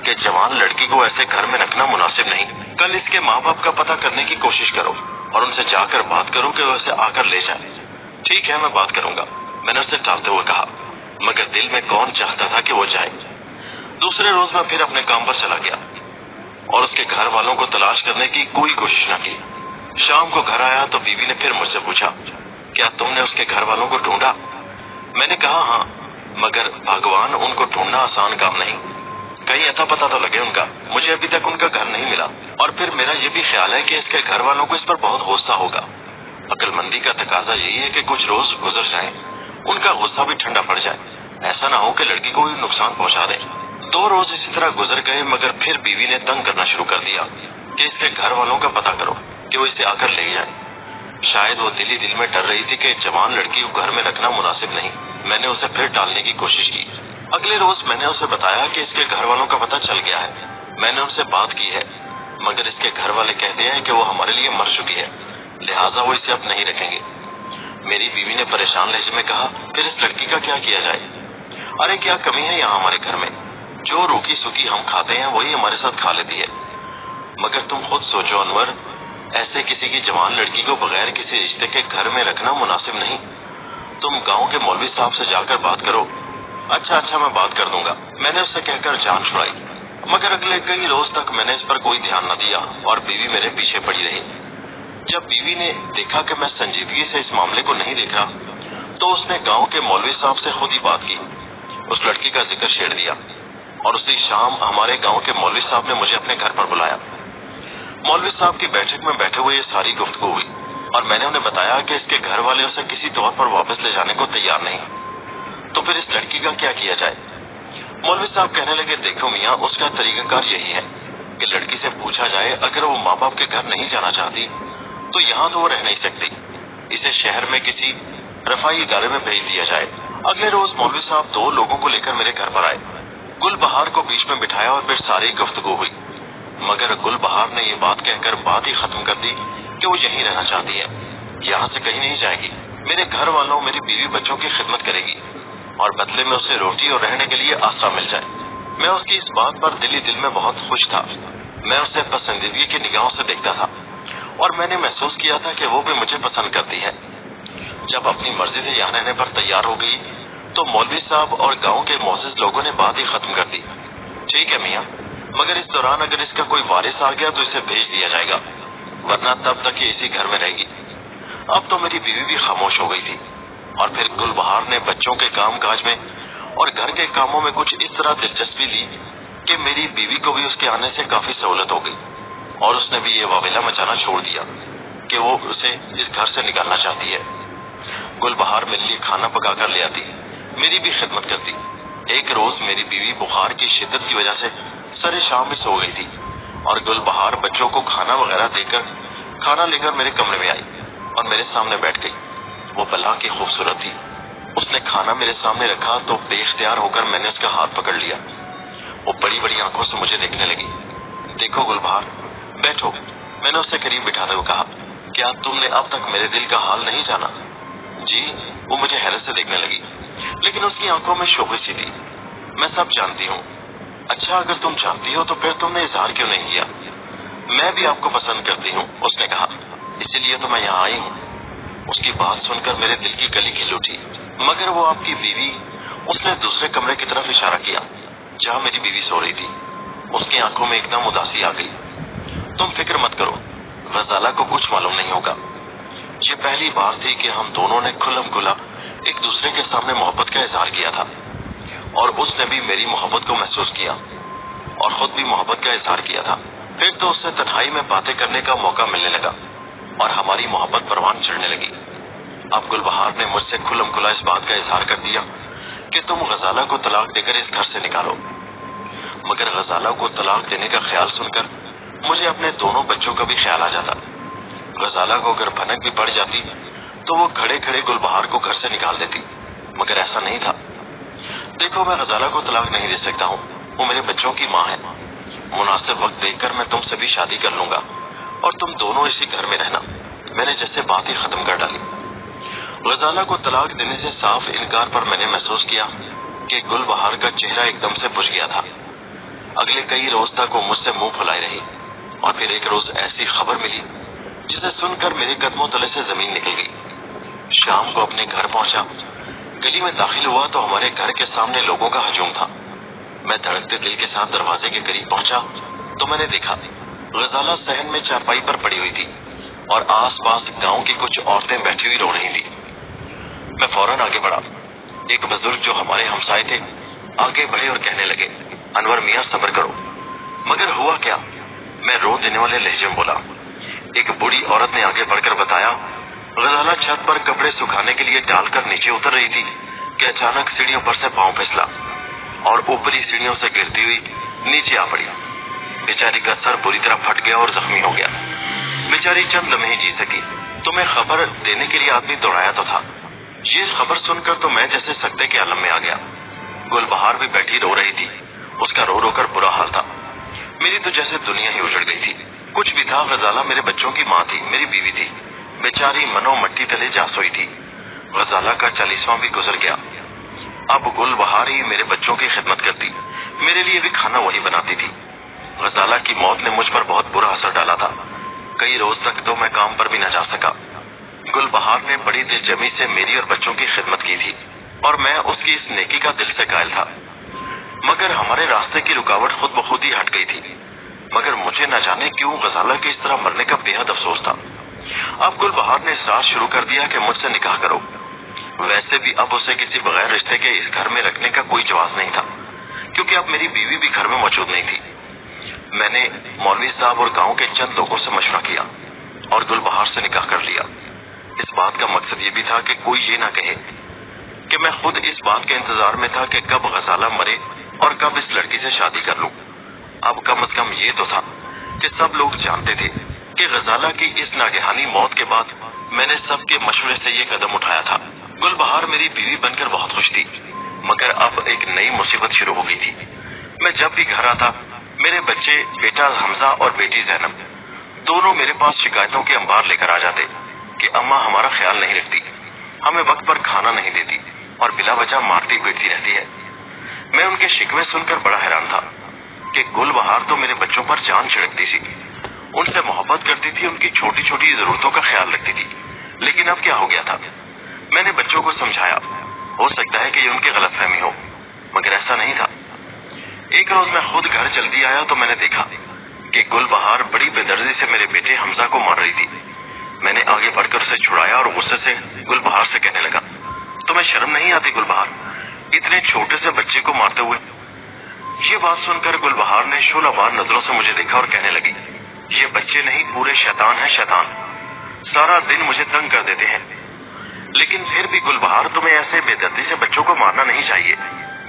कि जवान लड़की को ऐसे घर में रखना मुनासिब नहीं। कल इसके माँ बाप का पता करने की कोशिश करो और उनसे जाकर बात करो कि वो इसे आकर ले जाए। ठीक है, मैं बात करूंगा, मैंने उसे टालते हुए कहा, मगर दिल में कौन चाहता था कि वो जाए। दूसरे रोज मैं फिर अपने काम पर चला गया और उसके घर वालों को तलाश करने की कोई कोशिश न की। शाम को घर आया तो बीवी ने फिर मुझसे पूछा, क्या तुमने उसके घर वालों को ढूंढा? मैंने कहा हाँ, मगर भगवान, उनको ढूंढना आसान काम नहीं। कहीं अता पता तो लगे उनका। मुझे अभी तक उनका घर नहीं मिला और फिर मेरा ये भी ख्याल है कि इसके घर वालों को इस पर बहुत गुस्सा होगा। अक्लमंदी का तकाजा यही है कि कुछ रोज गुजर जाएं, उनका गुस्सा भी ठंडा पड़ जाए, ऐसा ना हो कि लड़की को भी नुकसान पहुंचा दे। 2 रोज इसी तरह गुजर गए, मगर फिर बीवी ने तंग करना शुरू कर दिया कि इसके घर वालों का पता करो कि वो इसे आकर ले जाए। शायद वो दिल ही दिल में डर रही थी कि जवान लड़की को घर में रखना मुनासिब नहीं। मैंने उसे फिर टालने की कोशिश की। अगले रोज मैंने उसे बताया कि इसके घर वालों का पता चल गया है। मैंने उनसे बात की है, मगर इसके घर वाले कहते हैं कि वो हमारे लिए मर चुकी है, लिहाजा वो इसे अब नहीं रखेंगे। मेरी बीवी ने परेशान लहजे में कहा, फिर इस लड़की का क्या किया जाए? अरे क्या कमी है यहाँ हमारे घर में? जो रूखी सूखी हम खाते हैं वही हमारे साथ खा लेती है। मगर तुम खुद सोचो अनवर, ऐसे किसी की जवान लड़की को बगैर किसी रिश्ते के घर में रखना मुनासिब नहीं। तुम गांव के मौलवी साहब से जाकर बात करो। अच्छा, मैं बात कर दूंगा, मैंने उससे कहकर जान छुड़ाई। मगर अगले कई रोज तक मैंने इस पर कोई ध्यान न दिया और बीवी मेरे पीछे पड़ी रही। जब बीवी ने देखा कि मैं संजीदगी से इस मामले को नहीं देख रहा, तो उसने गांव के मौलवी साहब से खुद ही बात की, उस लड़की का जिक्र छेड़ दिया और उसी शाम हमारे गांव के मौलवी साहब ने मुझे अपने घर पर बुलाया। मौलवी साहब की बैठक में बैठे हुए ये सारी गुफ्तगू हुई और मैंने उन्हें बताया कि इसके घर वाले उसे किसी तौर पर वापस ले जाने को तैयार नहीं, तो फिर इस लड़की का क्या किया जाए? मौलवी साहब कहने लगे, देखो मियाँ, उसका तरीकाकार यही है कि लड़की से पूछा जाए, अगर वो माँ बाप के घर नहीं जाना चाहती तो यहाँ तो वो रह नहीं सकती, इसे शहर में किसी रफाई इदारे में भेज दिया जाए। अगले रोज मौलवी साहब 2 लोगों को लेकर मेरे घर पर आए। गुलबहार को बीच में बिठाया और फिर सारी गुफ्तगू हुई, मगर गुलबहार ने ये बात कहकर बात ही खत्म कर दी कि वो यहीं रहना चाहती है, यहाँ से कहीं नहीं जाएगी। मेरे घर वालों, मेरी बीवी बच्चों की खिदमत करेगी और बदले में उसे रोटी और रहने के लिए आसरा मिल जाए। मैं उसकी इस बात पर दिल ही दिल में बहुत खुश था। मैं उसे पसंदीदगी की निगाहों से देखता था और मैंने महसूस किया था कि वो भी मुझे पसंद करती है। जब अपनी मर्जी से यहाँ रहने पर तैयार हो गई तो मौलवी साहब और गांव के मोअज़्ज़िज़ लोगों ने बात ही खत्म कर दी। ठीक है मियाँ, मगर इस दौरान अगर इसका कोई वारिस आ गया तो इसे भेज दिया जाएगा, वरना तब तक ये इसी घर में रहेगी। अब तो मेरी बीवी भी खामोश हो गई थी और फिर गुलबहार ने बच्चों के काम काज में और घर के कामों में कुछ इस तरह दिलचस्पी ली कि मेरी बीवी को भी उसके आने से काफी सहूलत हो गई और उसने भी ये वावेला मचाना छोड़ दिया कि वो उसे इस घर से निकालना चाहती है। गुलबहार मेरे लिए खाना पका कर ले आती, मेरी भी खिदमत करती। एक रोज मेरी बीवी बुखार की शिद्दत की वजह से सरे शाम में सो गई थी और गुलबहार बच्चों को खाना वगैरह देकर खाना लेकर मेरे कमरे में आई और मेरे सामने बैठ गई। वो बला की खूबसूरत थी। उसने खाना मेरे सामने रखा तो बेख्तियार होकर मैंने उसका हाथ पकड़ लिया। वो बड़ी बड़ी आंखों से मुझे देखने लगी। देखो गुलबहार, बैठो, मैंने उससे करीब बिठाते हुए कहा, क्या तुमने अब तक मेरे दिल का हाल नहीं जाना? जी। वो मुझे हैरत से देखने लगी, लेकिन उसकी आंखों में शोभे सी थी। मैं सब जानती हूँ। अच्छा, अगर तुम जानती हो तो फिर तुमने इजहार क्यों नहीं किया? मैं भी आपको पसंद करती हूँ, उसने कहा, इसीलिए तो मैं यहाँ आई हूँ। उसकी बात सुनकर मेरे दिल की कली खिल उठी। मगर वो आपकी बीवी, उसने दूसरे कमरे की तरफ इशारा किया जहाँ मेरी बीवी सो रही थी। उसकी आंखों में एकदम उदासी आ गई। तुम फिक्र मत करो, गजाला को कुछ मालूम नहीं होगा। ये पहली बार थी कि हम दोनों ने खुल्लम खुला एक दूसरे के सामने मोहब्बत का इजहार किया था और उसने भी मेरी मोहब्बत को महसूस किया और खुद भी मोहब्बत का इजहार किया था। फिर तो उससे तन्हाई में बातें करने का मौका मिलने लगा और हमारी मोहब्बत परवान चढ़ने लगी। अब गुलबहार ने मुझसे खुल्लम खुला इस बात का इजहार कर दिया कि तुम गजाला को तलाक देकर इस घर से निकालो। मगर गजाला को तलाक देने का ख्याल सुनकर मुझे अपने दोनों बच्चों का भी ख्याल आ जाता। गजाला को अगर भनक भी पड़ जाती तो वो खड़े खड़े गुलबहार को घर से निकाल देती, मगर ऐसा नहीं था। देखो, मैं गजाला को तलाक नहीं दे सकता हूँ, वो मेरे बच्चों की माँ है। मुनासिब वक्त देखकर मैं तुमसे भी शादी कर लूंगा और तुम दोनों इसी घर में रहना। मैंने जैसे बात ही खत्म कर डाली। غزالہ کو طلاق دینے سے صاف انکار پر میں نے محسوس کیا کہ گل بہار کا چہرہ ایک دم سے بجھ گیا تھا۔ اگلے کئی روز تک وہ مجھ سے منہ پھلائے رہی اور پھر ایک روز ایسی خبر ملی جسے سن کر میرے قدموں تلے سے زمین نکل گئی۔ شام کو اپنے گھر پہنچا، گلی میں داخل ہوا تو ہمارے گھر کے سامنے لوگوں کا ہجوم تھا۔ میں دھڑکتے دل کے ساتھ دروازے کے قریب پہنچا تو میں نے دیکھا غزالہ صحن میں چارپائی پر پڑی ہوئی تھی اور آس پاس گاؤں کی کچھ عورتیں بیٹھی ہوئی رو رہی تھی۔ میں فوراً آگے بڑھا۔ ایک بزرگ جو ہمارے ہمسائے تھے آگے بڑھے اور کہنے لگے، انور میاں صبر کرو۔ مگر ہوا کیا؟ میں رو دینے والے لہجے میں بولا۔ ایک بوڑھی عورت نے آگے بڑھ کر بتایا، غزالہ چھت پر کپڑے سکھانے کے لیے ڈال کر نیچے اتر رہی تھی کہ اچانک سیڑھیوں پر سے پاؤں پھسلا اور اوپری سیڑھیوں سے گرتی ہوئی نیچے آ پڑی۔ بیچاری کا سر بری طرح پھٹ گیا اور زخمی ہو گیا۔ بیچاری چند لمحے جی سکی تو میں خبر دینے کے لیے آدمی دوڑایا تو تھا۔ یہ خبر سن کر تو میں جیسے سکتے کے عالم میں آ گیا۔ گل بہار بھی بیٹھی رو رہی تھی، اس کا رو رو کر برا حال تھا۔ میری تو جیسے دنیا ہی اجڑ گئی تھی۔ کچھ بھی تھا، غزالہ میرے بچوں کی ماں تھی، میری بیوی تھی، بیچاری منو مٹی تلے جا سوئی تھی۔ غزالہ کا 40واں بھی گزر گیا۔ اب گل بہار ہی میرے بچوں کی خدمت کرتی، میرے لیے بھی کھانا وہی بناتی تھی۔ غزالہ کی موت نے مجھ پر بہت برا اثر ڈالا تھا۔ کئی روز تک تو میں کام پر بھی نہ جا سکا۔ گل بہار نے بڑی دل جمی سے میری اور بچوں کی خدمت کی تھی اور میں اس کی اس نیکی کا دل سے قائل تھا۔ مگر ہمارے راستے کی رکاوٹ خود بخود ہی ہٹ گئی تھی۔ مگر مجھے نہ جانے کیوں غزالہ کے اس طرح مرنے کا بے حد افسوس تھا۔ اب گل بہار نے اصرار شروع کر دیا کہ مجھ سے نکاح کرو۔ ویسے بھی اب اسے کسی بغیر رشتے کے اس گھر میں رکھنے کا کوئی جواز نہیں تھا، کیونکہ اب میری بیوی بھی گھر میں موجود نہیں تھی۔ میں نے مولوی صاحب اور گاؤں کے چند لوگوں سے مشورہ کیا اور گل بہار سے نکاح کر لیا۔ اس بات کا مقصد یہ بھی تھا کہ کوئی یہ نہ کہے کہ میں خود اس بات کے انتظار میں تھا کہ کب غزالہ مرے اور کب اس لڑکی سے شادی کر لوں۔ اب کم از کم یہ تو تھا کہ سب لوگ جانتے تھے کہ غزالہ کی اس ناگہانی موت کے بعد میں نے سب کے مشورے سے یہ قدم اٹھایا تھا۔ گل بہار میری بیوی بن کر بہت خوش تھی، مگر اب ایک نئی مصیبت شروع ہو گئی تھی۔ میں جب بھی گھر آتا، میرے بچے بیٹا حمزہ اور بیٹی زینب دونوں میرے پاس شکایتوں کے انبار لے کر آ جاتے کہ اماں ہمارا خیال نہیں رکھتی، ہمیں وقت پر کھانا نہیں دیتی اور بلا وجہ مارتی پیٹتی رہتی ہے۔ میں ان کے شکوے سن کر بڑا حیران تھا کہ گل بہار تو میرے بچوں پر جان چھڑکتی تھی، ان سے محبت کرتی تھی، ان کی چھوٹی چھوٹی ضرورتوں کا خیال رکھتی تھی، لیکن اب کیا ہو گیا تھا؟ میں نے بچوں کو سمجھایا، ہو سکتا ہے کہ یہ ان کی غلط فہمی ہو، مگر ایسا نہیں تھا۔ ایک روز میں خود گھر جلدی آیا تو میں نے دیکھا کہ گل بہار بڑی بے دردی سے میرے بیٹے حمزہ کو مار رہی تھی۔ میں نے آگے بڑھ کر اسے چھڑایا اور غصے سے گل بہار سے کہنے لگا، تمہیں شرم نہیں آتی گل بہار، اتنے چھوٹے سے بچے کو مارتے ہوئے؟ یہ بات سن کر گل بہار نے شعلہ وار نظروں سے مجھے دیکھا اور کہنے لگی، یہ بچے نہیں، پورے شیطان ہیں، شیطان سارا دن مجھے تنگ کر دیتے ہیں۔ لیکن پھر بھی گل بہار، تمہیں ایسے بے دردی سے بچوں کو مارنا نہیں چاہیے۔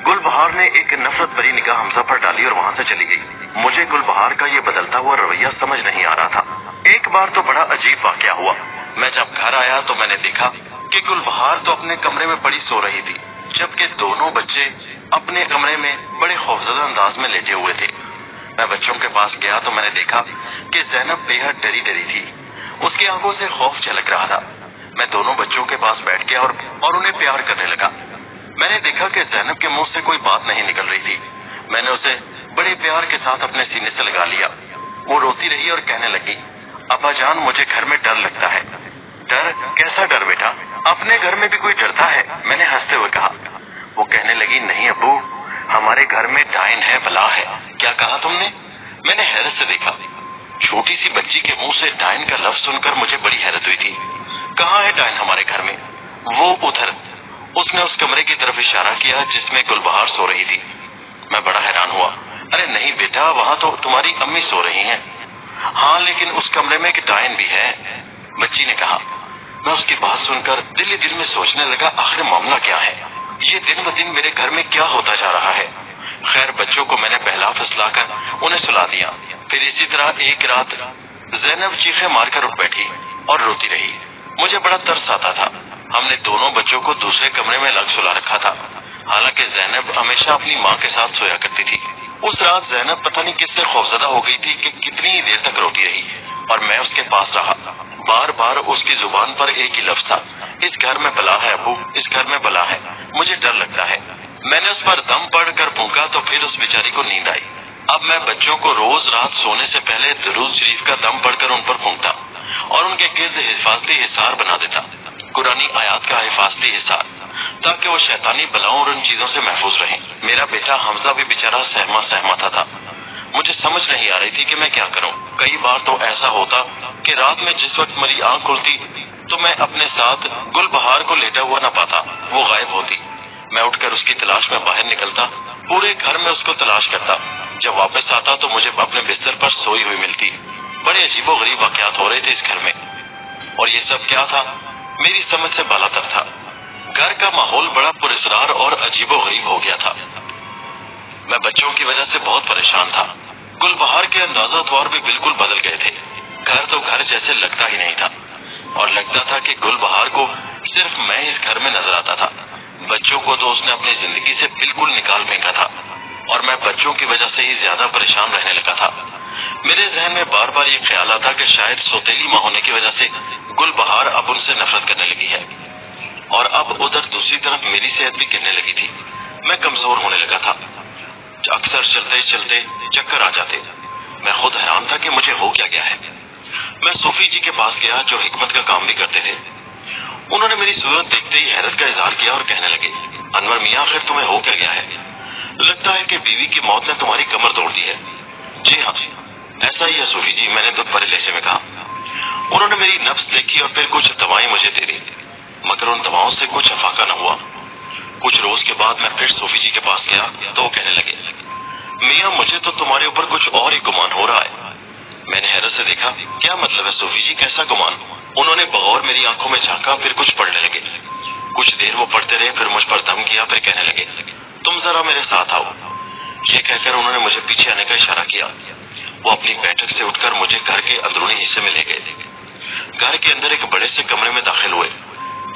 گل بہار نے ایک نفرت بھری نگاہ حمزہ پر ڈالی اور وہاں سے چلی گئی۔ مجھے گل بہار کا یہ بدلتا ہوا رویہ سمجھ نہیں آ رہا تھا۔ ایک بار تو بڑا عجیب واقعہ ہوا۔ میں جب گھر آیا تو میں نے دیکھا کہ گل بہار تو اپنے کمرے میں پڑی سو رہی تھی، جبکہ دونوں بچے اپنے کمرے میں بڑے خوفزدہ انداز میں لیٹے ہوئے تھے۔ میں بچوں کے پاس گیا تو میں نے دیکھا کہ زینب بے حد ڈری ڈری تھی، اس کی آنکھوں سے خوف جھلک رہا تھا۔ میں دونوں بچوں کے پاس بیٹھ گیا اور انہیں پیار کرنے لگا۔ میں نے دیکھا کہ زینب کے منہ سے کوئی بات نہیں نکل رہی تھی۔ میں نے اسے بڑے پیار کے ساتھ اپنے سینے سے لگا لیا۔ وہ روتی رہی اور کہنے لگی، ابا جان مجھے گھر میں ڈر لگتا ہے۔ ڈر؟ کیسا ڈر بیٹا؟ اپنے گھر میں بھی کوئی ڈرتا ہے؟ میں نے ہنستے ہوئے کہا۔ وہ کہنے لگی، نہیں ابو، ہمارے گھر میں ڈائن ہے، بلا ہے۔ کیا کہا تم نے؟ میں نے حیرت سے دیکھا۔ چھوٹی سی بچی کے منہ سے ڈائن کا لفظ سن کر مجھے بڑی حیرت ہوئی تھی۔ کہاں ہے ڈائن ہمارے گھر میں؟ وہ ادھر۔ اس نے اس کمرے کی طرف اشارہ کیا جس میں گل بہار سو رہی تھی۔ میں بڑا حیران ہوا۔ ارے نہیں بیٹا، وہاں تو تمہاری امی سو رہی ہیں۔ ہاں لیکن اس کمرے میں ایک ڈائن بھی ہے، بچی نے کہا۔ میں اس کی بات سن کر دل ہی دل میں سوچنے لگا، آخر معاملہ کیا ہے؟ یہ دن ب دن میرے گھر میں کیا ہوتا جا رہا ہے؟ خیر بچوں کو میں نے پہلا پھسلا کر انہیں سلا دیا۔ پھر اسی طرح ایک رات زینب چیخیں مار کر اٹھ بیٹھی اور روتی رہی۔ مجھے بڑا ترس آتا تھا۔ ہم نے دونوں بچوں کو دوسرے کمرے میں الگ سلا رکھا تھا، حالانکہ زینب ہمیشہ اپنی ماں کے ساتھ سویا کرتی تھی۔ اس رات زینب پتہ نہیں کس سے خوفزدہ ہو گئی تھی کہ کتنی دیر تک روتی رہی और मैं उसके पास रहा। बार बार उसकी जुबान पर एक ही लफ्ज था, इस घर में बला है अबू, इस घर में बला है, मुझे डर लगता है। मैंने उस पर दम पड़कर फूंका तो फिर उस बेचारी को नींद आई। अब मैं बच्चों को रोज रात सोने से पहले दुरूद शरीफ का दम पढ़कर उन पर फूंकता और उनके गिर्द हिफाजती हिसार बना देता, कुरानी आयात का हिफाजती हिसार, ताकि वो शैतानी बलाओं और उन चीजों से महफूज रहे। मेरा बेटा हमजा भी बेचारा सहमा था। मुझे समझ नहीं आ रही थी कि मैं क्या करूं। कई बार तो ऐसा होता कि रात में जिस वक्त मेरी आंख खुलती तो मैं अपने साथ गुलबहार को लेटा हुआ न पाता, वो गायब होती। मैं उठकर उसकी तलाश में बाहर निकलता, पूरे घर में उसको तलाश करता। जब वापस आता तो मुझे अपने बिस्तर पर सोई हुई मिलती। बड़े अजीबो गरीब वाकयात हो रहे थे इस घर में, और ये सब क्या था, मेरी समझ से बालातर था। घर का माहौल बड़ा पुरस्कार और अजीबो गरीब हो गया था। मैं बच्चों की वजह से बहुत परेशान था। गुलबहार के अंदाजा तौर भी बिल्कुल बदल गए थे। घर तो घर जैसे लगता ही नहीं था, और लगता था कि गुलबहार को सिर्फ मैं इस घर में नजर आता था। बच्चों को तो उसने अपनी जिंदगी से बिल्कुल निकाल फेंका था, और मैं बच्चों की वजह से ही ज्यादा परेशान रहने लगा था। मेरे जहन में बार बार ये ख्याल आता कि शायद सौतेली माँ होने की वजह से गुलबहार अब उनसे नफरत करने लगी है, और अब उधर दूसरी तरफ मेरी सेहत भी गिरने लगी थी। मैं कमजोर होने लगा था। अक्सर चलते चलते चक्कर आ जाते। मैं खुद हैरान था कि मुझे हो क्या गया है। मैं सूफी जी के पास गया जो हिकमत का काम भी करते थे। उन्होंने मेरी सूरत देखते ही हैरत का इजहार किया और कहने लगे, अनवर मियाँ, आखिर तुम्हें हो क्या गया है? लगता है कि बीवी की मौत ने तुम्हारी कमर तोड़ दी है। जी हाँ, ऐसा ही है सूफी जी, मैंने दुख भरे लहजे में कहा। उन्होंने मेरी नब्ज देखी और फिर कुछ दवाएं मुझे दे दी, मगर उन दवाओं से कुछ अफाका न हुआ। कुछ रोज के बाद मैं फिर सूफी जी के पास गया तो वो कहने लगे, मियाँ, मुझे तो तुम्हारे ऊपर कुछ और ही गुमान हो रहा है। मैंने हैरत से देखा, क्या मतलब है सूफी जी, कैसा गुमान? उन्होंने बगौर मेरी आंखों में झांका, फिर कुछ पढ़ने लगे। कुछ देर वो पढ़ते रहे, फिर मुझ पर दम किया, फिर कहने लगे, तुम जरा मेरे साथ आओ। ये कहकर उन्होंने मुझे पीछे आने का इशारा किया। वो अपनी बैठक से उठकर मुझे घर के अंदरूनी हिस्से में ले गए। घर के अंदर एक बड़े से कमरे में दाखिल हुए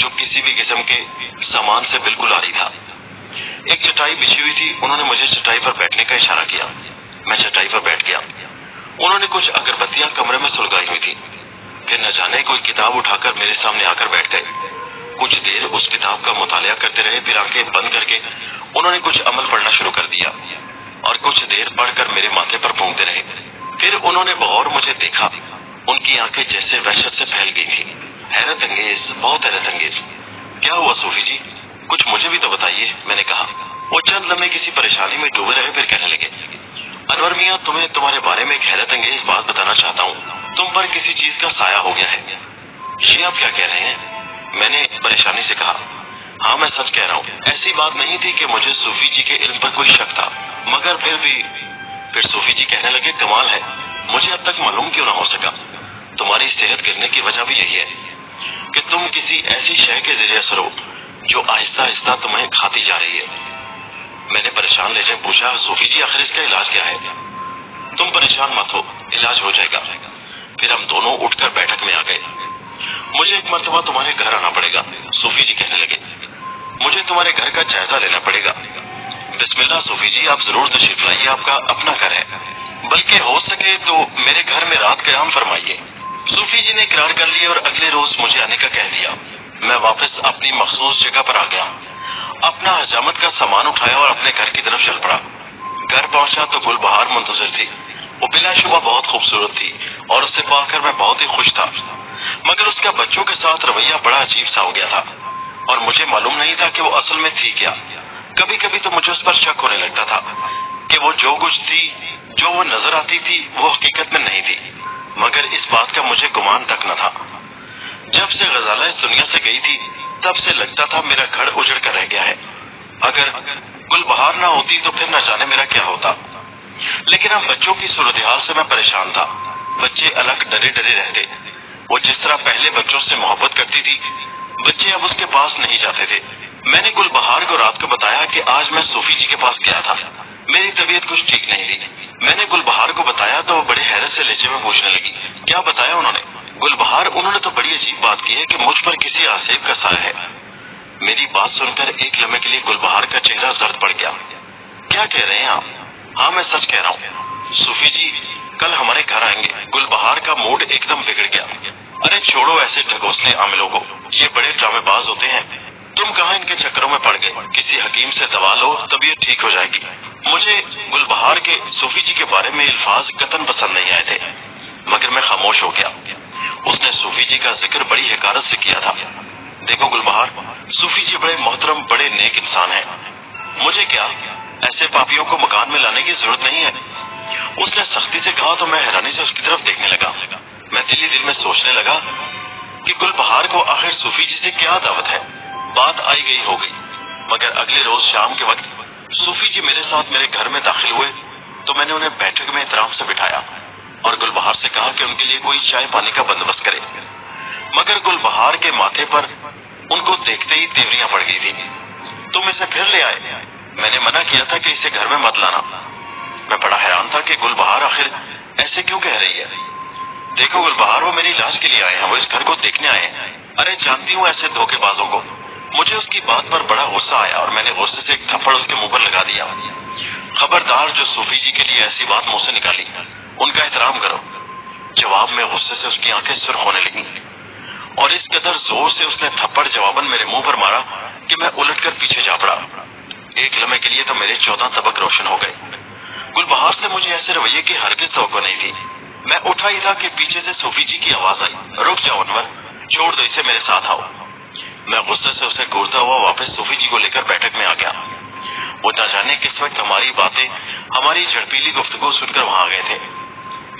जो किसी भी किस्म के सामान से बिल्कुल आरी था। एक चटाई बिछी हुई थी। उन्होंने मुझे चटाई पर बैठने का इशारा किया। मैं चटाई पर बैठ गया। उन्होंने कुछ अगरबत्तियां कमरे में सुलगाई हुई थी। फिर न जाने कोई किताब उठाकर मेरे सामने आकर बैठ गए। कुछ देर उस किताब का मुतालिया करते रहे, फिर आंखें बंद करके उन्होंने कुछ अमल पढ़ना शुरू कर दिया और कुछ देर पढ़कर मेरे माथे पर फूंकते रहे। फिर उन्होंने बगौर मुझे देखा। उनकी आंखें जैसे वहशत से फैल गई थी। हैरत अंगेज, बहुत हैरत अंगेज। क्या हुआ सूफी जी, कुछ मुझे भी तो बताइए, मैंने कहा। वो चंद लम्हे किसी परेशानी में डूबे रहे, फिर कहने लगे, अनवर मियाँ, तुम्हें तुम्हारे बारे में एक हैरत अंगेज बात बताना चाहता हूँ। तुम पर किसी चीज का साया हो गया है। ये आप क्या कह रहे हैं? मैंने परेशानी से कहा। हाँ, मैं सच कह रहा हूँ। ऐसी बात नहीं थी कि मुझे सूफी जी के इल्म पर कोई शक था, मगर फिर सूफी जी कहने लगे, कमाल है, मुझे अब तक मालूम क्यों ना हो सका। तुम्हारी सेहत गिरने की वजह भी यही है कि तुम किसी ऐसी शय के जरिए असर हो जो आहिस्ता आहिस्ता तुम्हें खाती जा रही है। मैंने परेशान लहजे में पूछा, सूफी जी, आखिर इसका इलाज क्या है? तुम परेशान मत हो, इलाज हो जाएगा। फिर हम दोनों उठकर बैठक में आ गए। मुझे एक मर्तबा तुम्हारे घर आना पड़ेगा, सूफी जी कहने लगे। मुझे तुम्हारे घर का जायजा लेना पड़ेगा। बिस्मिल्लाह सूफी जी, आप जरूर तशरीफ लाइए, आपका अपना घर है। बल्कि हो सके तो मेरे घर में रात क़याम फरमाइए। सूफी जी ने इकरार कर लिया और अगले रोज मुझे आने का कह दिया। मैं वापस अपनी मखसूस जगह पर आ गया, अपना हजामत का सामान उठाया और अपने घर की तरफ चल पड़ा। घर पहुंचा तो गुलबहार मुंतजर थी। वो बिलाशुबा बहुत खूबसूरत थी और उससे पाकर मैं बहुत ही खुश था, मगर उसका बच्चों के साथ रवैया बड़ा अजीब सा हो गया था और मुझे मालूम नहीं था कि वो असल में थी क्या। कभी कभी तो मुझे उस पर शक होने लगता था कि वो जो कुछ थी, जो वो नजर आती थी, वो हकीकत में नहीं थी, मगर इस बात का मुझे गुमान तक न था। जब से गजाला इस दुनिया से गई थी तब से लगता था मेरा घर उजड़ कर रह गया है। अगर गुलबहार ना होती तो फिर न जाने मेरा क्या होता। लेकिन अब बच्चों की सूरत हाल से मैं परेशान था। बच्चे अलग डरे डरे रहते। वो जिस तरह पहले बच्चों से मोहब्बत करती थी, बच्चे अब उसके पास नहीं जाते थे। मैंने गुलबहार को रात को बताया कि आज मैं सूफी जी के पास गया था, मेरी तबीयत कुछ ठीक नहीं थी। मैंने गुलबहार को बताया तो वो बड़े हैरत से लहजे में पूछने लगी, क्या बताया उन्होंने? गुलबहार, उन्होंने तो बड़ी अजीब बात की है कि मुझ पर किसी आसेब का साया है। मेरी बात सुनकर एक लम्हे के लिए गुलबहार का चेहरा जर्द पड़ गया। क्या कह रहे हैं आप? हाँ, मैं सच कह रहा हूँ सूफी जी, कल हमारे घर आएंगे। गुलबहार का मूड एकदम बिगड़ गया। अरे छोड़ो ऐसे ढकोसले आमिलों को, ये बड़े ड्रामेबाज होते हैं। तुम कहाँ इनके चक्करों में पड़ गए? किसी हकीम से दवा लो तब ये ठीक हो जाएगी। मुझे गुलबहार के सूफी जी के बारे में अल्फाज कतन पसंद नहीं आए थे, मगर मैं खामोश हो गया। उसने सूफी जी का जिक्र बड़ी हकारत से किया था। देखो गुलबहार, सूफी जी बड़े मोहतरम, बड़े नेक इंसान हैं। मुझे क्या ऐसे पापियों को मकान में लाने की जरूरत नहीं है। उसने सख्ती से कहा तो मैं हैरानी से उसकी तरफ देखने लगा। मैं दिल ही दिल में सोचने लगा कि गुलबहार को आखिर सूफी जी से क्या दावत है। बात आई गई हो गई, मगर अगले रोज शाम के वक्त सूफी जी मेरे साथ मेरे घर में दाखिल हुए तो मैंने उन्हें बैठक में एहतराम से बिठाया और गुलबहार से कहा कि उनके लिए कोई चाय पानी का बंदोबस्त करे। मगर गुलबहार के माथे पर उनको देखते ही तेवरियां पड़ गई थी। तुम इसे फिर ले आए? मैंने मना किया था कि इसे घर में मत लाना। मैं बड़ा हैरान था कि गुलबहार आखिर ऐसे क्यों कह रही है। देखो गुलबहार, वो मेरी इलाज के लिए आए हैं, वो इस घर को देखने आए हैं। अरे जानती हूँ ऐसे धोखेबाजों को। मुझे उसकी बात पर बड़ा गुस्सा आया और मैंने गुस्से से एक थप्पड़ उसके मुंह पर लगा दिया। खबरदार जो सूफी जी के लिए ऐसी बात मुंह से निकाली, उनका एहतराम करो। जवाब में गुस्से से उसकी आंखें सुर्ख होने लगी और इस कदर जोर से उसने थप्पड़ जवाबन मेरे मुंह पर मारा कि मैं उलटकर पीछे जा पड़ा। एक लम्हे के लिए तो मेरे 14 तबक रोशन हो गए। गुलबहार से मुझे ऐसे रवैये की हरगिज़ तवक्को नहीं थी। मैं उठा ही था कि पीछे से सूफी जी की आवाज आई, रुक जाओ अनवर, छोड़ दो इसे, मेरे साथ आओ। मैं गुस्से से उसे घूरता हुआ वापस सूफी जी को लेकर बैठक में आ गया। वो न जाने किस वक्त हमारी बातें, हमारी झड़पीली गुफ्तगू सुनकर वहां आ गए थे।